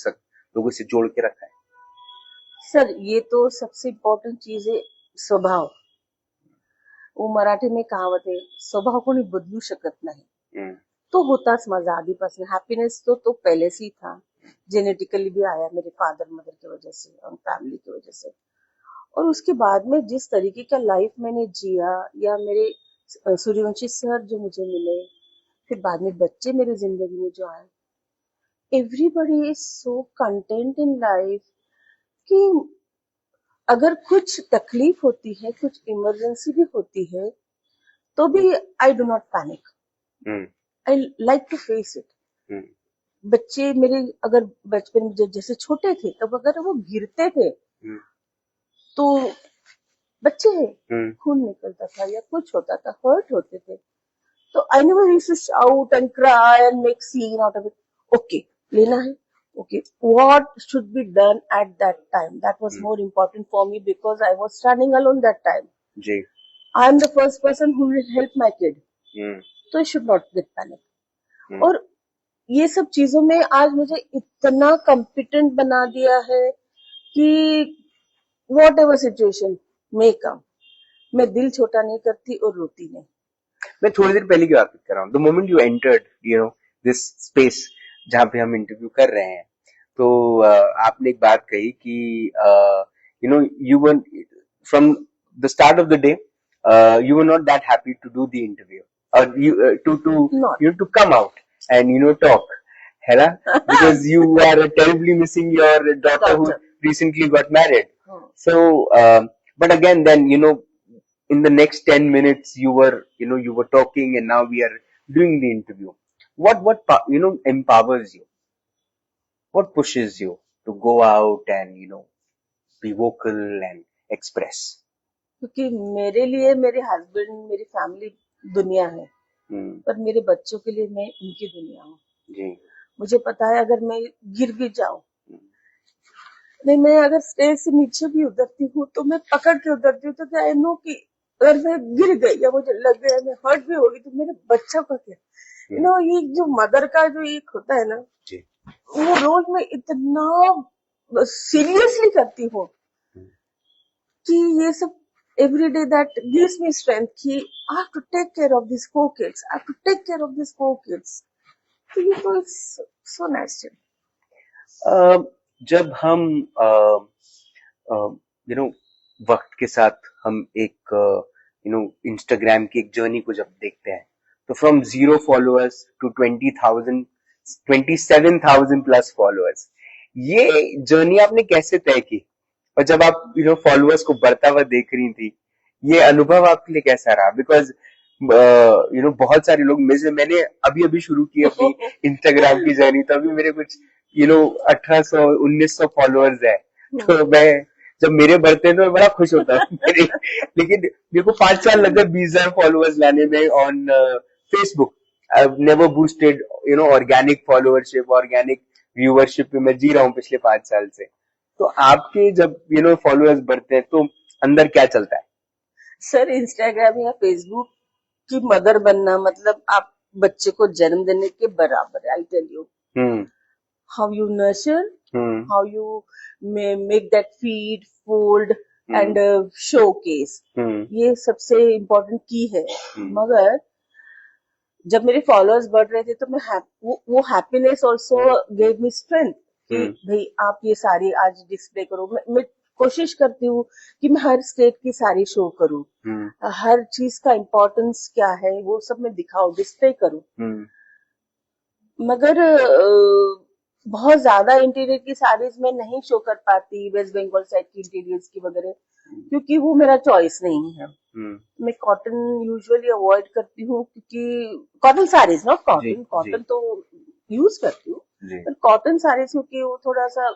से जोड़ के रखा है? सर ये तो सबसे इम्पोर्टेंट चीज है, स्वभाव। वो मराठी में कहावत आहे, स्वभाव कोणी बदलू शकत नाही। तो होताच माझा आधीपासून हैप्पीनेस तो पहले से ही था, जेनेटिकली भी आया मेरे फादर मदर की वजह से और फैमिली की वजह से। और उसके बाद में जिस तरीके का लाइफ मैंने जिया, या मेरे सूर्यवंशी सर जो मुझे मिले, फिर बाद में बच्चे मेरे जिंदगी में जो आए, everybody is so content in life कि अगर कुछ तकलीफ होती है, कुछ इमरजेंसी भी होती है, तो भी I do not panic, I like to face it. बच्चे मेरे अगर बचपन में जैसे छोटे थे, तब अगर वो गिरते थे तो बच्चे हैं, खून निकलता था या कुछ होता था, हर्ट होते थे, तो I never used to shout and cry and make scene out of it. Okay, लेना है, okay, what should be done at that time, that was more important for me because I was standing alone that time. Ji. I am the first person who will help my kid, so I should not get panic। और ये सब चीजों में आज मुझे इतना competent बना दिया है कि whatever situation may come, मैं दिल छोटा नहीं करती और रोती नहीं। मैं थोड़ी देर पहले की बात कर रहा हूँ, the moment you entered this space जहाँ पे हम इंटरव्यू कर रहे हैं, तो आपने एक बात कही कि you were from the start of the day you were not that happy to do the interview or to come out and talk, है ना? because you are terribly missing your daughter who recently got married. So But again, then, in the next 10 minutes, you were talking, and now we are doing the interview. What empowers you? What pushes you to go out and, be vocal and express? क्योंकि मेरे लिए मेरे husband मेरी family दुनिया है, हम्म, पर मेरे बच्चों के लिए मैं उनकी दुनिया हूँ। जी, मुझे पता है अगर मैं गिर भी जाऊं, नहीं, मैं अगर स्टेज से नीचे भी उतरती हूँ तो मैं पकड़ के उतरती हूँ, तो आई नो कि अगर मैं गिर गई या मुझे लग गया, मैं हर्ट भी होगी, तो मेरे बच्चा का क्या? ये जो मदर का जो एक होता है ना, जी, वो रोल मैं इतना सीरियसली करती हूँ कि ये सब every day that gives me strength कि I have to take care of these 4 kids. I have to take care of these 4 kids. तो ये तो it's so natural. जब हम यू नो वक्त के साथ हम एक इंस्टाग्राम की एक जर्नी को जब देखते हैं, तो from 0 followers to 20,000, 27,000 plus followers, ये जर्नी आपने कैसे तय की? और जब आप फॉलोअर्स को बढ़ता हुआ देख रही थी, ये अनुभव आपके लिए कैसा रहा? बिकॉज बहुत सारे लोग, मैंने अभी अभी शुरू की अपनी इंस्टाग्राम की जर्नी, तो अभी मेरे कुछ 1800 1900 फॉलोअर्स है। तो मैं जब मेरे बढ़ते हैं तो मैं बड़ा खुश होता हूँ। लेकिन मेरे को 5 साल लग गए 20,000 फॉलोअर्स लाने में on Facebook. I never boosted organic followership, organic viewership पे मैं जी रहा हूँ पिछले 5 साल से। तो आपके जब फॉलोअर्स बढ़ते हैं तो अंदर क्या चलता है? सर, इंस्टाग्राम या फेसबुक की मदर बनना मतलब आप बच्चे को जन्म देने के बराबर है। I tell you, hmm, how you nurture, hmm, how you may make that feed, fold and showcase. Hmm, ये सबसे इम्पोर्टेंट की है। हम्म, मगर जब मेरे फॉलोअर्स बढ़ रहे थे तो वो happiness also gave me strength कि भाई आप ये सारी आज डिस्प्ले करो। मैं कोशिश करती हूँ कि मैं हर स्टेट की सारी शो करूँ, हर चीज का इम्पोर्टेंस क्या है वो सब मैं दिखाऊं, डिस्प्ले करूँ। मगर बहुत ज्यादा इंटीरियर की साड़ीज में नहीं शो कर पाती, वेस्ट बंगाल साइड की इंटीरियर्स की वगैरह, क्योंकि वो मेरा चॉइस नहीं है। मैं कॉटन यूजुअली अवॉइड करती हूँ, क्योंकि cotton saris, not cotton, cotton तो यूज करती हूँ, पर कॉटन साड़ीज क्योंकि वो थोड़ा सा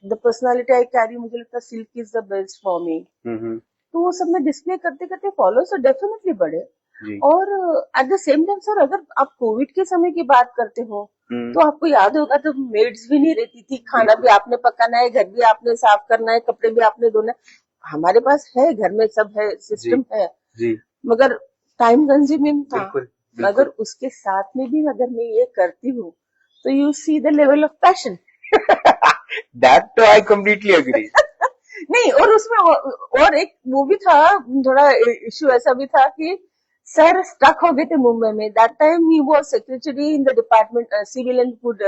द पर्सनालिटी आई कैरी, मुझे लगता है silk is the best for me. तो वो सब में डिस्प्ले करते करते फॉलोअर्स डेफिनेटली बढ़े। और at the same time sir, अगर आप कोविड के समय की बात करते हो तो आपको याद होगा तो मेड्स भी नहीं रहती थी, खाना भी आपने पकाना है, घर भी आपने साफ करना है, कपड़े भी आपने धोना है। हमारे पास है, घर में सब है, सिस्टम है, मगर टाइम कंज्यूमिंग था। मगर उसके साथ में भी अगर मैं ये करती हूँ तो you see the level of passion. That I completely agree. नहीं, और उसमें और एक वो भी था, थोड़ा इश्यू ऐसा भी था कि सर स्टक हो गए थे मुंबई में। That time he was secretary in the department, civil and food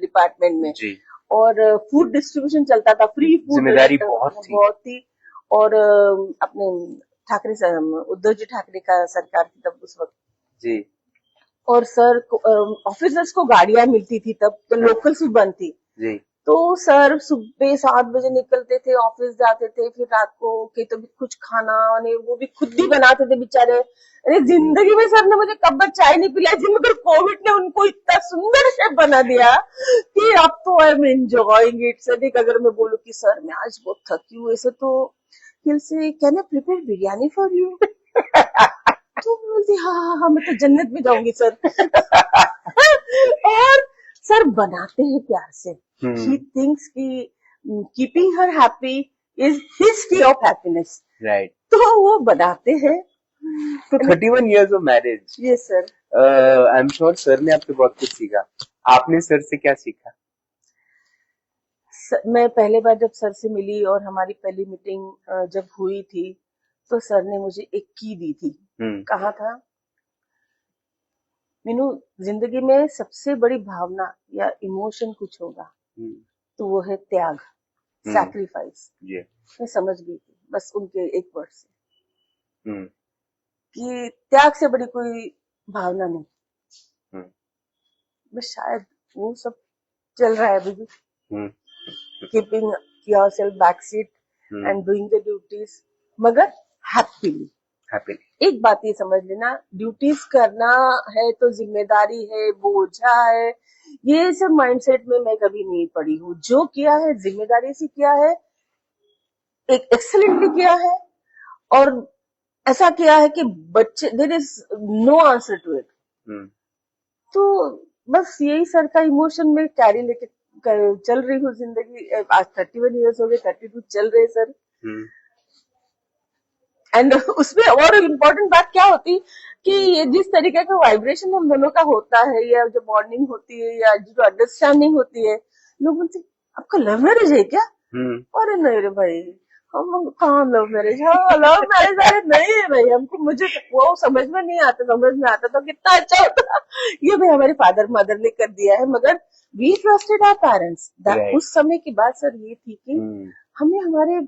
department में जी। और फूड डिस्ट्रीब्यूशन चलता था, फ्री फूड, जिम्मेदारी बहुत थी। और अपने ठाकरे उद्धव जी ठाकरे का सरकार थी तब उस वक्त जी। और सर ऑफिसर्स को गाड़ियां मिलती थी तब, तो लोकल्स भी बंद थी जी। तो सर सुबह 7 बजे निकलते थे, ऑफिस जाते थे, फिर रात को तो भी कुछ खाना नहीं, वो भी खुद ही बनाते थे बेचारे। अरे जिंदगी में सर ने मुझे कब चाय नहीं पिलाई थी, मगर कोविड ने उनको इतना सुंदर शेफ बना दिया कि अब तो I am enjoying it. Sir अगर मैं बोलूं कि सर मैं आज बहुत थकी हूँ ऐसे, तो फिर से can I prepare biryani for you? तो बोलती हाँ हाँ हाँ, मैं तो जन्नत में जाऊंगी सर। और सर बनाते हैं प्यार से। ही थिंक्स कि keeping her happy is his की ऑफ हैप्पीनेस, राइट? तो वो बनाते हैं। तो 31 years of marriage, yes sir. I am sure sir ने आपसे बहुत कुछ सीखा। आपने सर से क्या सीखा? मैं पहले बार जब सर से मिली और हमारी पहली मीटिंग जब हुई थी, तो सर ने मुझे एक की दी थी। कहा था, मीनू, जिंदगी में सबसे बड़ी भावना या इमोशन कुछ होगा तो वो है त्याग, सैक्रिफाइस। मैं समझ गई थी बस उनके एक वर्ड से कि त्याग से बड़ी कोई भावना नहीं। बस शायद वो सब चल रहा है अभी भी, keeping yourself back seat and doing the duties. मगर हैप्पीली। हैप्पीली। एक बात ये समझ लेना, ड्यूटीज करना है तो जिम्मेदारी है, बोझा है, ये सब माइंडसेट में मैं कभी नहीं पड़ी हूँ। जो किया है जिम्मेदारी से किया है, एक एक्सेलेंटली किया है, और ऐसा किया है कि बच्चे, there is no answer to it. तो बस यही सर का इमोशन में कैरी लेके चल रही हूँ जिंदगी। आज 31 ईयर्स हो गए, 32 चल रहे सर। एंड उसमें और इम्पोर्टेंट बात क्या होती कि ये जिस तरीके का वाइब्रेशन हम दोनों का होता है, या जो बॉन्डिंग होती है, या जो अंडरस्टैंडिंग होती है, लोग बोलते आपका लव मैरिज है क्या? अरे नहीं रे भाई, हम कहाँ लव मैरिज, हाँ लव मैरिज, अरे नहीं है भाई, हमको, मुझे वो समझ में नहीं आता, समझ में आता तो कितना अच्छा होता। ये भाई हमारे फादर मदर ने कर दिया है, मगर वी ट्रस्टेड आवर पेरेंट्स। उस समय की बात सर ये थी कि हमें हमारे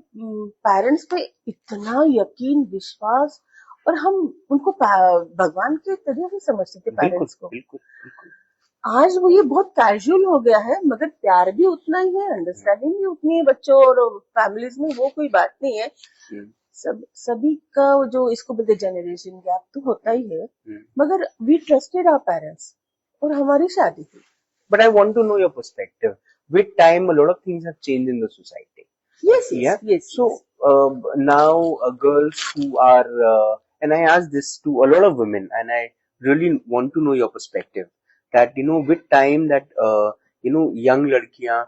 पेरेंट्स पे इतना यकीन, विश्वास, और हम उनको भगवान के तरह से समझते थे पेरेंट्स को। आज वो ये बहुत कैजुअल हो गया है, मगर प्यार भी उतना ही है, अंडरस्टैंडिंग भी उतनी है बच्चों और फैमिलीज में, वो कोई बात नहीं है। सभी का जो इसको बोलते जनरेशन गैप तो होता ही है, मगर वी ट्रस्टेड आवर पेरेंट्स और हमारी शादी थी। But I want to know your perspective. With time, a lot of things have changed in the society. Yes. So now girls who are, and I ask this to a lot of women, and I really want to know your perspective. That with time, that young लड़कियां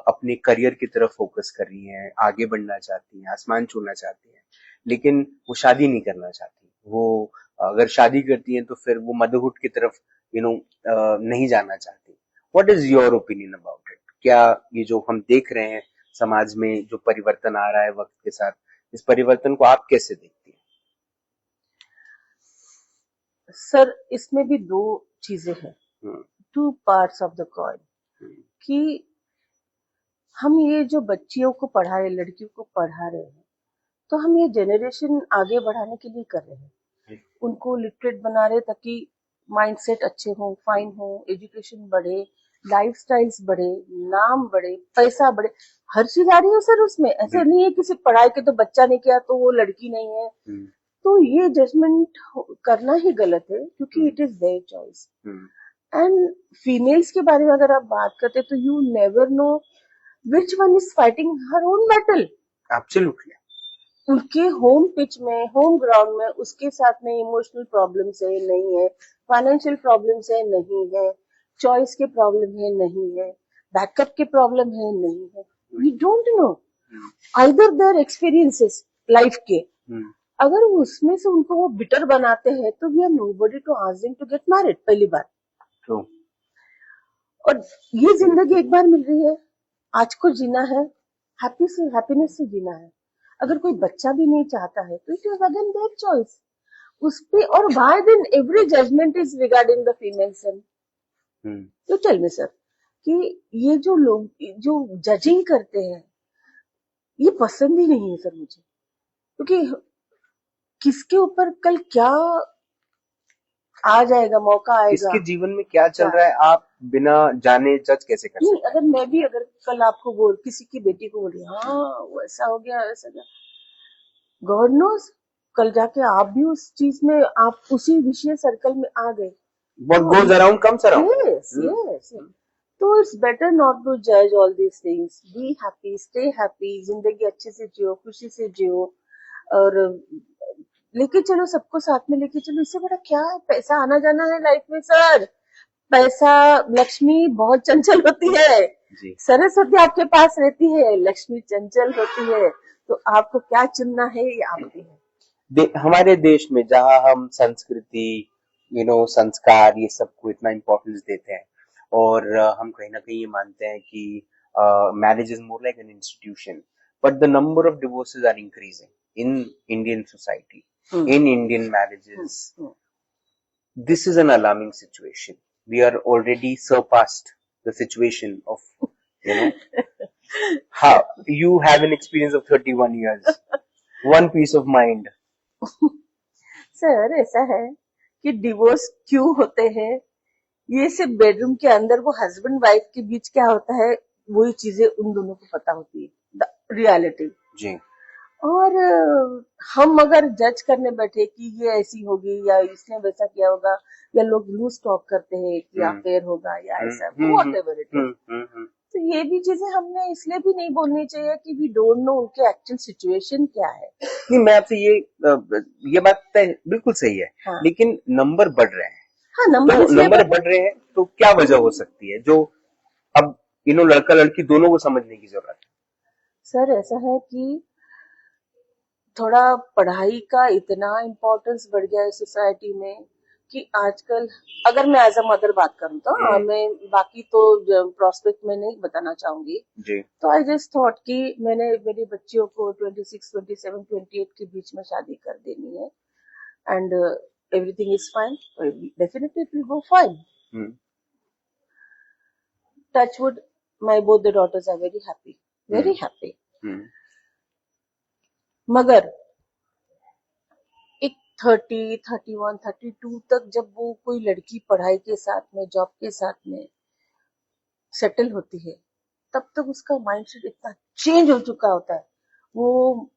अपने career की तरफ focus कर रही हैं, आगे बढ़ना चाहती हैं, आसमान छूना चाहती हैं, लेकिन वो शादी नहीं करना चाहती। वो अगर शादी करती हैं तो फिर वो मदरहुड की तरफ नहीं जाना चाहती। What is your opinion about it? क्या ये जो हम देख रहे हैं समाज में, जो परिवर्तन आ रहा है वक्त के साथ, इस परिवर्तन को आप कैसे देखती हैं? सर इसमें भी दो चीजें हैं, two parts of the coin, कि हम ये जो बच्चियों को पढ़ा रहे, लड़कियों को पढ़ा रहे हैं, तो हम ये जनरेशन आगे बढ़ाने के लिए कर रहे हैं, उनको लिटरेट बना रहे ताकि माइंडसेट अच्छे हो, फाइन हो, एजुकेशन बढ़े, लाइफस्टाइल्स बढ़े, नाम बढ़े, पैसा बढ़े, हर चीज आ रही है सर उसमें। ऐसे नहीं है कि सिर्फ पढ़ाई के तो बच्चा नहीं किया तो वो लड़की नहीं है। तो ये जजमेंट करना ही गलत है, क्योंकि it is their choice. And females के बारे में अगर आप बात करते तो you never know which one is fighting her own battle. Absolutely. उनके होम पिच में, होम ग्राउंड में, उसके साथ में इमोशनल प्रॉब्लम्स है, नहीं है, फाइनेंशियल प्रॉब्लम्स है, नहीं है, चॉइस के प्रॉब्लम है, नहीं है, बैकअप के प्रॉब्लम है, नहीं है। We don't know either their experiences life के। अगर उसमें से उनको वो बिटर बनाते हैं तो we are nobody to ask them to get married, पहली बात। और ये जिंदगी एक बार मिल रही है, आज को जीना है, हैप्पीनेस से जीना है। अगर कोई बच्चा भी नहीं चाहता है तो it is again their choice उस पे। और why then every judgement is regarding the female son? तो टेल मी सर कि ये जो लोग जो जजिंग करते हैं, ये पसंद ही नहीं है सर मुझे, क्योंकि किसके ऊपर कल क्या आ जाएगा, मौका आएगा, किसके जीवन में क्या चल रहा है, आप बिना जाने जज कैसे कर सकते? अगर मैं भी अगर कल आपको किसी की बेटी को बोली हाँ वो ऐसा हो गया, वैसा गया, गॉड नोस कल जाके आप भी उस चीज में, आप उसी विषय सर्कल में आ गए। What goes around comes around. Yes. तो इट्स बेटर नॉट टू जज all these things. Be happy, stay happy, जिंदगी अच्छे से जियो, खुशी से जियो, और लेके चलो, सबको साथ में लेके चलो। इससे बड़ा क्या है? पैसा आना जाना है लाइफ में सर। पैसा, लक्ष्मी बहुत चंचल होती है। सरस्वती आपके पास रहती है, लक्ष्मी चंचल होती है। तो आपको क्या चुनना है ये आपकी है। हमारे देश में जहाँ हम संस्कृति, संस्कार, ये सबको इतना इम्पोर्टेंस देते हैं, और हम कहीं ना कहीं ये मानते हैं कि marriage is more like an institution, but the number of divorces are increasing in Indian society, in Indian marriages. This is an alarming situation. We are already surpassed the situation of, how you have an experience of 31 years, one peace of mind. Sir ऐसा है कि divorce क्यों होते हैं, ये सिर्फ bedroom के अंदर वो हस्बैंड वाइफ के बीच क्या होता है, वही चीजें उन दोनों को पता होती है, द रियलिटी। जी। और हम अगर जज करने बैठे कि ये ऐसी होगी या इसने वैसा किया होगा, या लोग लूज टॉक करते हैं कि हम्म अफेयर होगा या हम्म ऐसा, हम्म वॉट एवर इट इज। हम्म। तो ये भी चीजें हमने इसलिए भी नहीं बोलनी चाहिए कि वी डोंट नो उनके एक्चुअल सिचुएशन क्या है। नहीं, मैं आपसे ये बात तय बिल्कुल सही है, हाँ लेकिन नंबर बढ़ रहे हैं। हाँ, नंबर तो इसलिए नंबर बढ़ बढ़ रहे हैं तो क्या वजह हो सकती है जो अब लड़का लड़की दोनों को समझने की जरूरत सर ऐसा है कि थोड़ा पढ़ाई का इतना इम्पोर्टेंस बढ़ गया है सोसाइटी में कि आजकल, अगर मैं एज अ मदर बात करूं तो है। मैं बाकी तो प्रोस्पेक्ट में नहीं बताना चाहूंगी। जी। तो आई जस्ट थॉट कि मैंने मेरी बच्चियों को 26, 27, 28 के बीच में शादी कर देनी है, and everything is fine, definitely it will go fine, hmm touch wood, my both the daughters are very happy, very hmm happy. Hmm मगर एक 30, 31, 32 तक जब वो कोई लड़की पढ़ाई के साथ में, जॉब के साथ में सेटल होती है, तब तक उसका माइंडसेट इतना चेंज हो चुका होता है, वो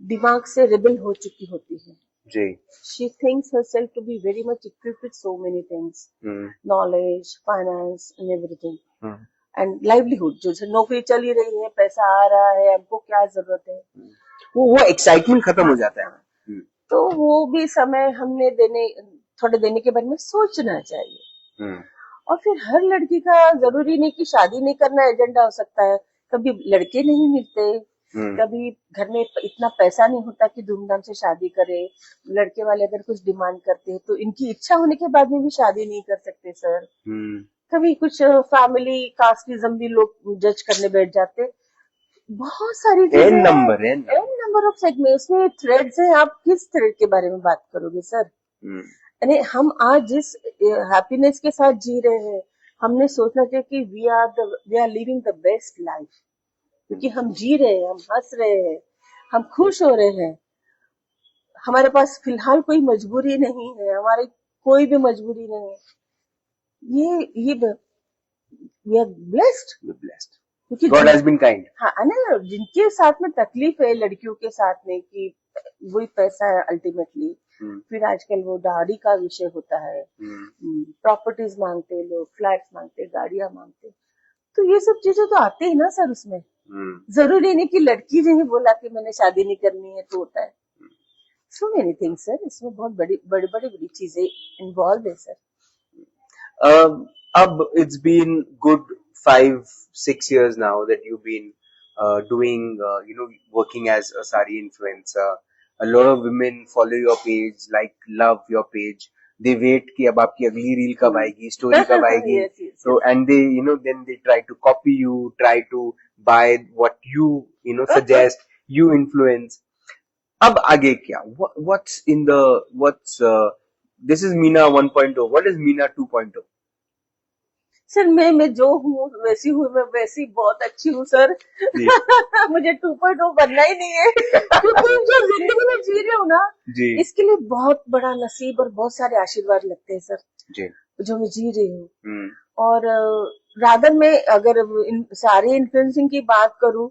दिमाग से रिबल हो चुकी होती है। जी। She thinks herself to be very much equipped with so many things, hmm knowledge, finance and everything, hmm and livelihood, जो नौकरी चल ही रही है, पैसा आ रहा है, हमको क्या जरूरत है। वो एक्साइटमेंट खत्म हाँ हो जाता है। हाँ, तो वो भी समय हमने थोड़े देने के बारे में सोचना चाहिए। हम्म और फिर हर लड़की का जरूरी नहीं कि शादी नहीं करना एजेंडा हो सकता है, कभी लड़के नहीं मिलते, हम्म कभी घर में इतना पैसा नहीं होता कि धूमधाम से शादी करे, लड़के वाले अगर कुछ डिमांड करते हैं तो इनकी इच्छा होने के बाद में भी शादी नहीं कर सकते सर। हम्म कभी कुछ फैमिली कास्टिज्म भी लोग जज करने बैठ जाते, बहुत सारी चीजें एन हैं, number n n number of segments में थ्रेड्स हैं, आप किस थ्रेड के बारे में बात करोगे सर। नंबर। यानी हम आज जिस हैप्पीनेस के साथ जी रहे हैं, हमने सोचना चाहिए कि we are living the best life, क्योंकि हम जी रहे हैं, हम हंस रहे हैं, हम खुश हो रहे हैं, हमारे पास फिलहाल कोई मजबूरी नहीं है, हमारी कोई भी मजबूरी नहीं है, ये वी आर ब्लेस्ड। ब्लेस्ड, क्योंकि गॉड हैज बीन काइंड। हाँ, ना जिनके साथ में तकलीफ है लड़कियों के साथ में कि वही पैसा है अल्टीमेटली, फिर आजकल वो डायरी का विषय होता है, प्रॉपर्टीज मांगते लोग, फ्लैट्स मांगते, गाड़ियां मांगते, तो ये सब चीजें तो आती है ना सर उसमें। जरूरी नहीं कि लड़की ने ही बोला कि मैंने शादी नहीं करनी है तो होता है, सो मेनी थिंग्स सर, इसमें बहुत बड़ी बड़ी बड़ी बड़ी चीजें इन्वॉल्व है sir. Ab, it's been good 5 6 years now that you've been doing, working as a sari influencer. A lot of women follow your page, like love your page. They wait कि अब आपकी अगली रील कब आएगी, story कब आएगी. Yes, yes, So and they, then they try to copy you, try to buy what you, suggest, you influence. अब आगे क्या? What's in the what's this is Meena 1.0. What is Meena 2.0? Sir मैं जो हूँ वैसी हूँ, मैं वैसी बहुत अच्छी हूँ सर। जी मुझे 2.0 बनना ही नहीं है, क्योंकि जो जिंदगी में जी रही हूँ ना, जी इसके लिए बहुत बड़ा नसीब और बहुत सारे आशीर्वाद लगते हैं सर, जी जो मैं जी रही हूँ। और रादर में अगर सारी इन्फ्लुएंसिंग की बात करूँ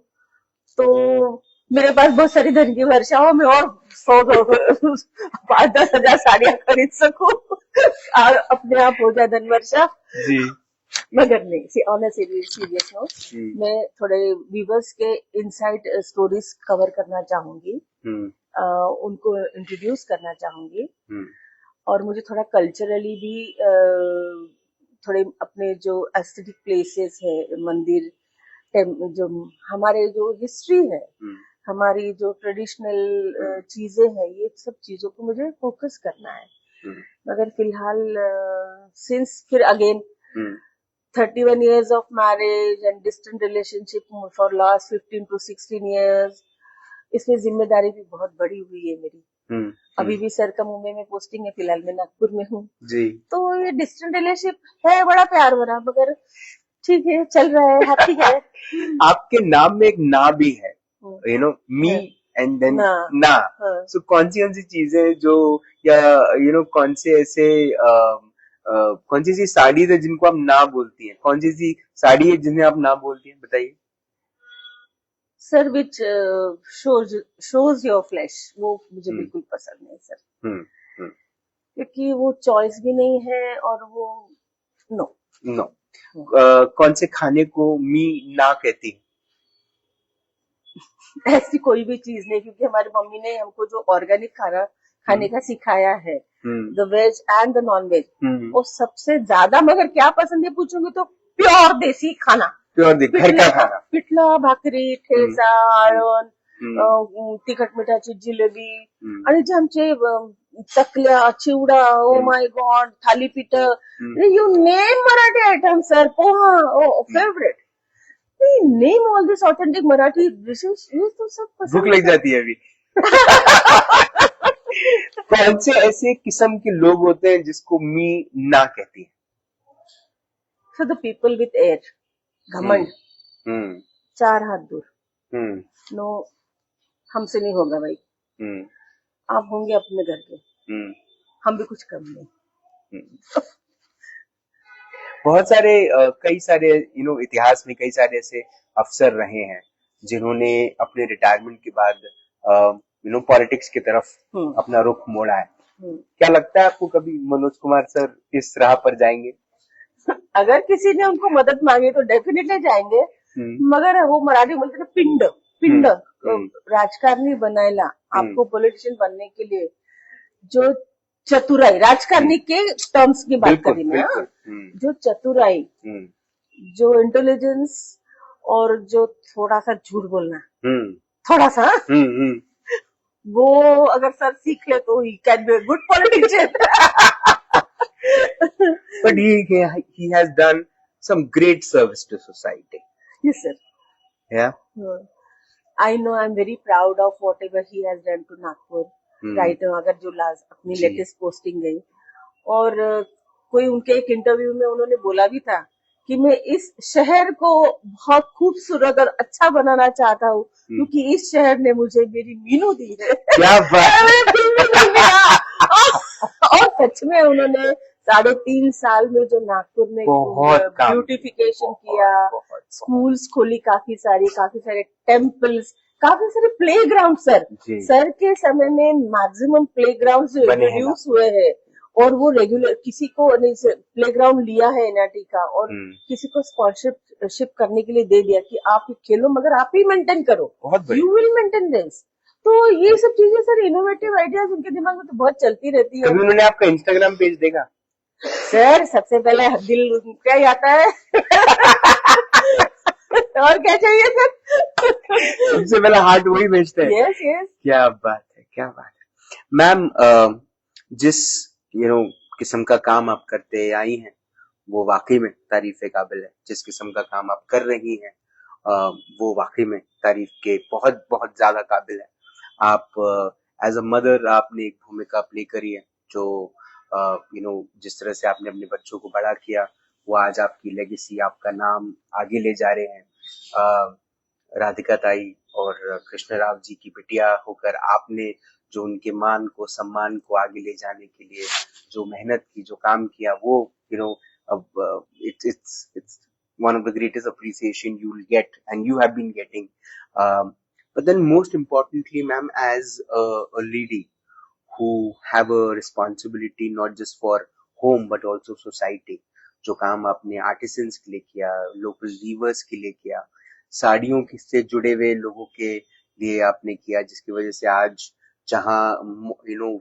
तो मेरे पास बहुत सारी धन की वर्षा हो, मैं और 5-10 हजार साड़ियां खरीद सकूं और अपने आप हो जाए धन वर्षा। जी मगर नहीं, ऑन अ सीरियस नोट, मैं थोड़े वीवर्स के इनसाइड स्टोरीज कवर करना चाहूंगी, उनको इंट्रोड्यूस करना चाहूंगी, और मुझे थोड़ा कल्चरली भी थोड़े अपने जो एस्थेटिक प्लेसेस है, मंदिर, जो हमारे जो हिस्ट्री है, हमारी जो ट्रेडिशनल चीजें हैं, ये सब चीजों को मुझे फोकस करना है। मगर फिलहाल सिंस फिर again 31 years of marriage and distant relationship for last 15 to 16 years, इसमें जिम्मेदारी भी बहुत बड़ी हुई है मेरी। अभी भी सर का मुंबई में पोस्टिंग है, फिलहाल मैं नागपुर में हूँ जी। तो ये डिस्टेंट रिलेशनशिप है, बड़ा प्यार भरा, मगर ठीक है, चल रहा है, हैप्पी है। आपके नाम में एक ना भी है, मी एंड देन ना। सो कौन सी चीजें जो, या कौन से ऐसे कौन सी साड़ी है जिनको आप ना बोलती हैं, कौन सी साड़ी है जिन्हें आप ना बोलती हैं, बताइए। Sir which shows your flash, वो मुझे हम्म बिल्कुल पसंद नहीं सर, हम्म हम्म क्योंकि वो चॉइस भी नहीं है और वो नो। नो। कौन से खाने को मी ना कहती है? ऐसी कोई भी चीज नहीं, क्योंकि हमारी मम्मी ने हमको जो ऑर्गेनिक खाना खाने हम्म का सिखाया है, hmm the veg and the non veg, hmm वो सबसे ज्यादा मगर क्या पसंद है पूछोगे तो प्योर देसी खाना। प्योर देख घर पिठलं का खाना। पिठलं भाकरी, हम्म ठेचा, हम्म आळण, हम्म तिखट मिठाची जिलेबी, हम्म आणि जे आमचे चकल्या, चिवडा, oh hmm my god, thalipeeth, hmm you name Marathi item sir, poha, oh hmm. Favourite, name all this authentic Marathi dishes, ये तो सब भूख पसंद है लग सर। जाती है अभी। कौन से ऐसे किस्म के लोग होते हैं जिसको मी ना कहती है? So the people with air, hmm घमंड, हम्म 4 हाथ दूर, हम्म नो, हमसे नहीं होगा भाई, हम्म आप होंगे अपने घर के, हम्म हम भी कुछ कम नहीं। हम्म। बहुत सारे कई सारे इतिहास में कई सारे ऐसे अफसर रहे हैं जिन्होंने अपने रिटायरमेंट के बाद पॉलिटिक्स की तरफ हम्म अपना रुख मोड़ा है। हम्म। क्या लगता है आपको कभी मनोज कुमार सर इस राह पर जाएंगे? अगर किसी ने उनको मदद मांगी तो डेफिनेटली जाएंगे, हम्म मगर वो मराठी बोलते ना पिंड, पिंड, हम्म हम्म राजकारणी बनायला, हम्म आपको पॉलिटिशियन बनने के लिए जो चतुराई, हम्म, राजकारणी के टर्म्स की बात बिल्कुल करी मैं, हाँ, बिल्कुल। जो चतुराई, हम्म जो इंटेलिजेंस, और जो थोड़ा सा झूठ बोलना, हम्म थोड़ा सा, हम्म। वो अगर सर सीख ले तो he can be good politician. But he has done some great service to society. Yes sir, Yeah. I know, I am very proud of whatever he has done to Nagpur hmm right. अगर जो last अपनी जी latest posting गई, और कोई उनके एक interview में उन्होंने बोला भी था कि मैं इस शहर को बहुत खूबसूरत और अच्छा बनाना चाहता हूँ, क्योंकि इस शहर ने मुझे मेरी मीनू दी है। क्या बात। मीनू दी है। और सच में उन्होंने 3.5 साल में जो नागपुर में बहुत काम ब्यूटिफिकेशन किया, बहुत स्कूल्स खोली, काफी सारे टेम्पल्स, काफी सारे प्ले ग्राउंड सर, जी सर के समय में मैक्सिमम प्ले ग्राउंड बने हैं इंट्रोड्यूस हुए हैं, और वो रेगुलर किसी को प्ले ग्राउंड लिया है एनआईटी का, और किसी को स्पॉन्सरशिप करने के लिए दे दिया कि आप खेलो मगर आप ही मेंटेन करो, बहुत यू विल मेंटेन दिस। तो ये सब चीजें सर, इनोवेटिव आइडियाज उनके दिमाग में तो बहुत चलती रहती है। कभी उन्होंने आपका इंस्टाग्राम पेज देखा? सर सबसे पहले दिल क्या ही आता है। और क्या चाहिए सर? सबसे पहले हार्ट वही भेजते हैं। Yes yes. क्या बात है, क्या बात है मैम। जिस किस्म का काम आप करते आई हैं वो वाकई में तारीफ काबिल है। जिस किस्म का काम आप कर रही हैं वो वाकई में तारीफ के बहुत बहुत ज्यादा काबिल है। आप एज अ मदर आपने एक भूमिका प्ले करी है जो जिस तरह से आपने अपने बच्चों को बड़ा किया वो आज आपकी लेगेसी, आपका नाम आगे ले जा रहे हैं। राधिका ताई और कृष्ण राव जी की बिटिया होकर आपने जो उनके मान को, सम्मान को आगे ले जाने के लिए जो मेहनत की, जो काम किया, वो अब it's one of the greatest appreciation you will get and you have been getting. But then most importantly ma'am, as a lady who have a responsibility not just for home but also society, जो काम आपने artisans के लिए किया, local viewers के लिए किया, साड़ियों से जुड़े हुए लोगों के लिए आपने किया, जिसकी वजह से आज जहाँ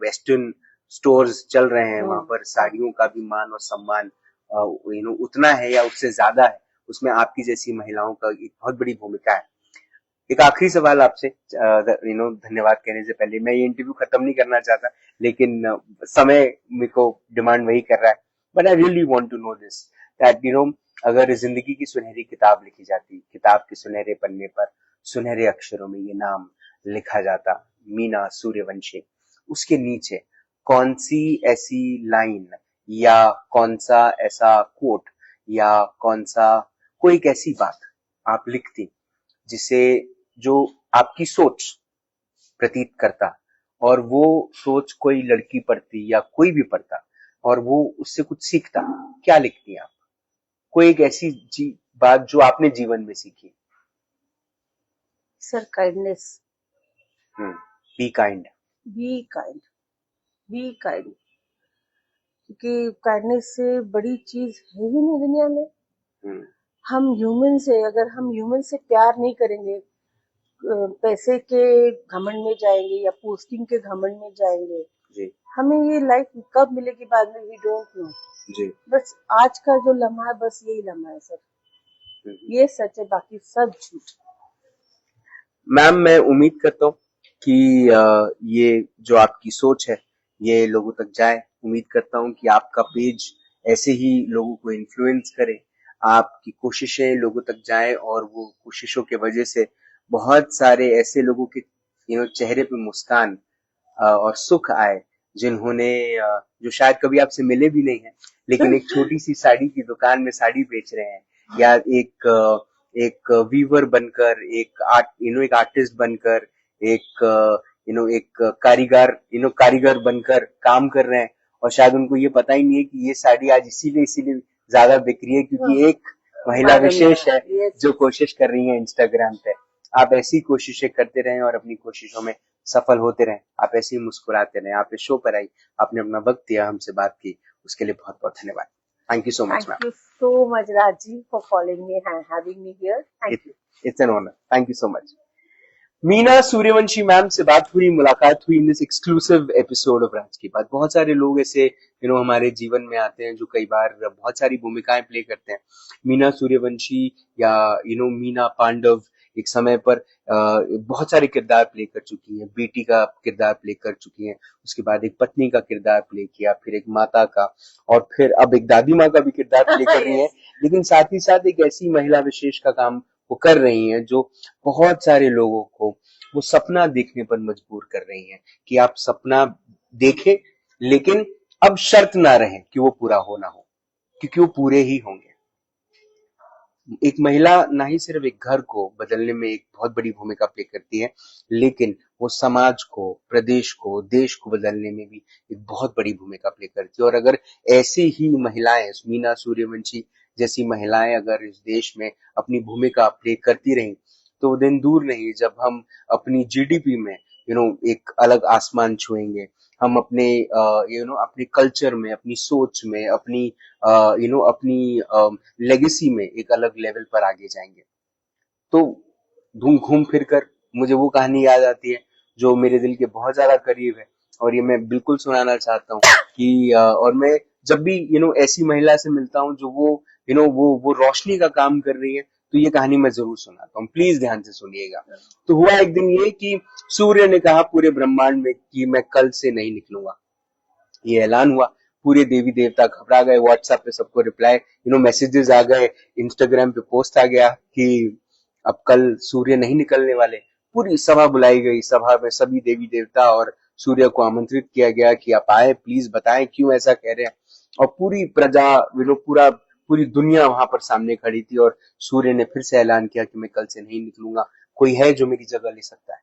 वेस्टर्न स्टोर्स चल रहे हैं वहां पर साड़ियों का भी मान और सम्मान उतना है या उससे ज्यादा है, उसमें आपकी जैसी महिलाओं का एक बहुत बड़ी भूमिका है। एक आखिरी सवाल आपसे, धन्यवाद कहने से पहले, मैं ये इंटरव्यू खत्म नहीं करना चाहता लेकिन समय मेरे को डिमांड वही कर रहा है। But I really want to know this that अगर जिंदगी की सुनहरी किताब लिखी जाती, किताब के सुनहरे पन्ने पर सुनहरे अक्षरों में ये नाम लिखा जाता, मीना सूर्यवंशी, उसके नीचे कौन सी ऐसी लाइन या कौन सा ऐसा कोट या कौन सा कोई एक ऐसी बात आप लिखती जिसे जो आपकी सोच प्रतीत करता और वो सोच कोई लड़की पढ़ती या कोई भी पढ़ता और वो उससे कुछ सीखता, क्या लिखती आप? कोई एक ऐसी बात जो आपने जीवन में सीखी। Sir, kindness. Be kind. Be kind. Be kind. क्योंकि काइंडनेस से बड़ी चीज है ही नहीं दुनिया में. हम ह्यूमन से, अगर हम ह्यूमन से प्यार नहीं करेंगे, पैसे के घमंड में जाएंगे या पोस्टिंग के घमंड में जाएंगे, जी हमें ये लाइफ कब मिलेगी बाद में, वी डोंट नो. जी. बस आज का जो लम्हा है, बस यही लम्हा है सर. ये सच है, बाकी सब झूठ. मैम, मैं उम्मीद करता हूँ कि ये जो आपकी सोच है ये लोगों तक जाए. उम्मीद करता हूँ कि आपका पेज ऐसे ही लोगों को इन्फ्लुएंस करे, आपकी कोशिशें लोगों तक जाएं और वो कोशिशों के वजह से बहुत सारे ऐसे लोगों के चेहरे पे मुस्कान और सुख आए जिन्होंने जो शायद कभी आपसे मिले भी नहीं है, लेकिन एक छोटी सी साड़ी की दुकान में साड़ी बेच रहे हैं, या एक वीवर बनकर, एक आर्टिस्ट बनकर, एक कारीगर बनकर काम कर रहे हैं, और शायद उनको ये पता ही नहीं है कि ये साड़ी आज इसीलिए ज्यादा बिक रही है क्योंकि एक महिला विशेष है जो कोशिश कर रही है इंस्टाग्राम पे. आप ऐसी कोशिशें करते रहें और अपनी कोशिशों में सफल होते रहें. आप ऐसे ही मुस्कुराते रहें. आप इस शो पर आई, आपने अपना वक्त दिया, हमसे बात की, उसके लिए बहुत बहुत धन्यवाद. Thank you so much ma'am. Thank you so much, Raji, for calling me and having me here. Thank you. It's an honor. Thank you so much. Meena Suryavanshi ma'am से बात हुई, मुलाकात हुई in this exclusive episode of Raaz ki Baat. बहुत सारे लोग ऐसे हमारे जीवन में आते हैं जो कई बार बहुत सारी भूमिकाएं प्ले करते हैं. मीना सूर्यवंशी या मीना पांडव एक समय पर बहुत सारे किरदार प्ले कर चुकी हैं. बेटी का किरदार प्ले कर चुकी हैं, उसके बाद एक पत्नी का किरदार प्ले किया, फिर एक माता का, और फिर अब एक दादी माँ का भी किरदार प्ले कर रही हैं. लेकिन साथ ही साथ एक ऐसी महिला विशेष का काम वो कर रही हैं जो बहुत सारे लोगों को वो सपना देखने पर मजबूर कर रही हैं कि आप सपना देखें, लेकिन अब शर्त ना रहे कि वो पूरा हो ना हो, क्योंकि वो पूरे ही होंगे. एक महिला ना ही सिर्फ एक घर को बदलने में एक बहुत बड़ी भूमिका प्ले करती है, लेकिन वो समाज को, प्रदेश को, देश को बदलने में भी एक बहुत बड़ी भूमिका प्ले करती है. और अगर ऐसी ही महिलाएं, मीना सूर्यवंशी जैसी महिलाएं अगर इस देश में अपनी भूमिका प्ले करती रहीं, तो दिन दूर नहीं जब हम अपनी जीडीपी में एक अलग आसमान छुएंगे. हम अपने अपने कल्चर में, अपनी सोच में, अपनी लेगेसी में एक अलग लेवल पर आगे जाएंगे. तो घूम फिर कर मुझे वो कहानी याद आती है जो मेरे दिल के बहुत ज्यादा करीब है, और ये मैं बिल्कुल सुनाना चाहता हूँ कि और मैं जब भी ऐसी महिला से मिलता हूँ जो वो रोशनी का काम कर रही है, तो ये कहानी मैं जरूर सुनाता हूँ. प्लीज ध्यान से सुनिएगा. तो हुआ एक दिन ये कि सूर्य ने कहा पूरे ब्रह्मांड में कि मैं कल से नहीं निकलूंगा. ये ऐलान हुआ, पूरे देवी देवता घबरा गए. व्हाट्सएप पे सबको रिप्लाई मैसेजेस आ गए, इंस्टाग्राम पे पोस्ट आ गया कि अब कल सूर्य नहीं निकलने वाले. पूरी सभा बुलाई गई, सभा में सभी देवी देवता और सूर्य को आमंत्रित किया गया कि आप आए, प्लीज बताएं क्यों ऐसा कह रहे हैं. और पूरी प्रजा पूरी दुनिया वहां पर सामने खड़ी थी, और सूर्य ने फिर से ऐलान किया कि मैं कल से नहीं निकलूंगा, कोई है जो मेरी जगह ले सकता है.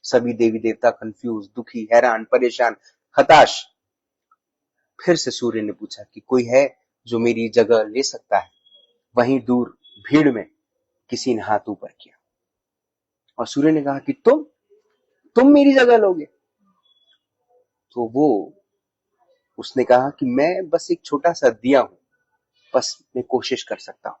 सभी देवी देवता कंफ्यूज, दुखी, हैरान, परेशान, हताश. फिर से सूर्य ने पूछा कि कोई है जो मेरी जगह ले सकता है. वहीं दूर भीड़ में किसी ने हाथ ऊपर किया और सूर्य ने कहा कि तुम मेरी जगह लोगे. तो उसने कहा कि मैं बस एक छोटा सा दिया हूं, बस मैं कोशिश कर सकता हूं.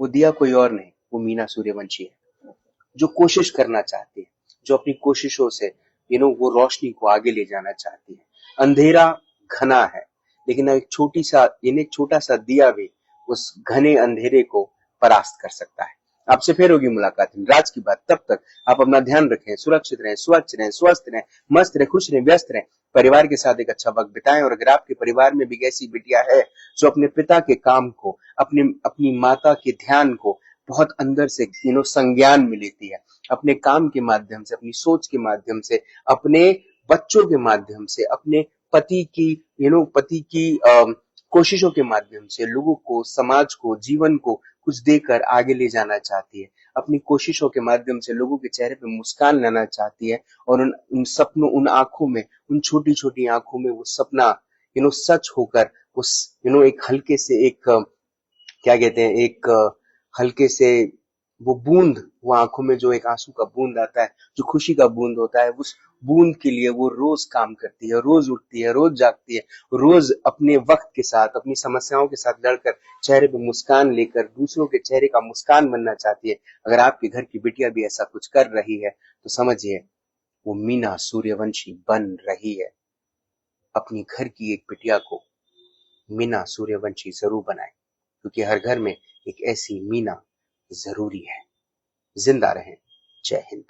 वो दिया कोई और नहीं, वो मीना सूर्यवंशी है, जो कोशिश करना चाहती है, जो अपनी कोशिशों से वो रोशनी को आगे ले जाना चाहती है. अंधेरा घना है, लेकिन एक छोटा सा दिया भी उस घने अंधेरे को परास्त कर सकता है. आपसे फिर होगी मुलाकात राज की बात. तब तक आप अपना ध्यान रखें, सुरक्षित रहें, स्वच्छ रहें, स्वस्थ रहें, मस्त रहें, खुश रहें, व्यस्त रहें, परिवार के साथ एक अच्छा वक्त बिताएं. और अगर आपके परिवार में भी ऐसी बिटिया है जो अपने पिता के काम को, अपनी माता के ध्यान को बहुत अंदर से संज्ञान में लेती है, अपने काम के माध्यम से, अपनी सोच के माध्यम से, अपने बच्चों के माध्यम से, अपने पति की कोशिशों के माध्यम से लोगों को, समाज को, जीवन को कुछ देकर आगे ले जाना चाहती है, अपनी कोशिशों के माध्यम से लोगों के चेहरे पे मुस्कान लाना चाहती है, और उन सपनों, उन आंखों में, उन छोटी छोटी आंखों में वो सपना सच होकर उस एक हल्के से, एक क्या कहते हैं, एक हल्के से वो बूंद, वो आंखों में जो एक आंसू का बूंद आता है, जो खुशी का बूंद होता है, उस बूंद के लिए वो रोज काम करती है, रोज उठती है, रोज जागती है, रोज अपने वक्त के साथ, अपनी समस्याओं के साथ लड़कर, चेहरे पे मुस्कान लेकर दूसरों के चेहरे का मुस्कान बनना चाहती है। अगर आपके घर की बिटिया भी ऐसा कुछ कर रही है तो समझिए वो मीना सूर्यवंशी बन रही है। अपनी घर की एक बिटिया को मीना सूर्यवंशी जरूर बनाए, क्योंकि हर घर में एक ऐसी मीना जरूरी है। जिंदा रहें। जय हिंद।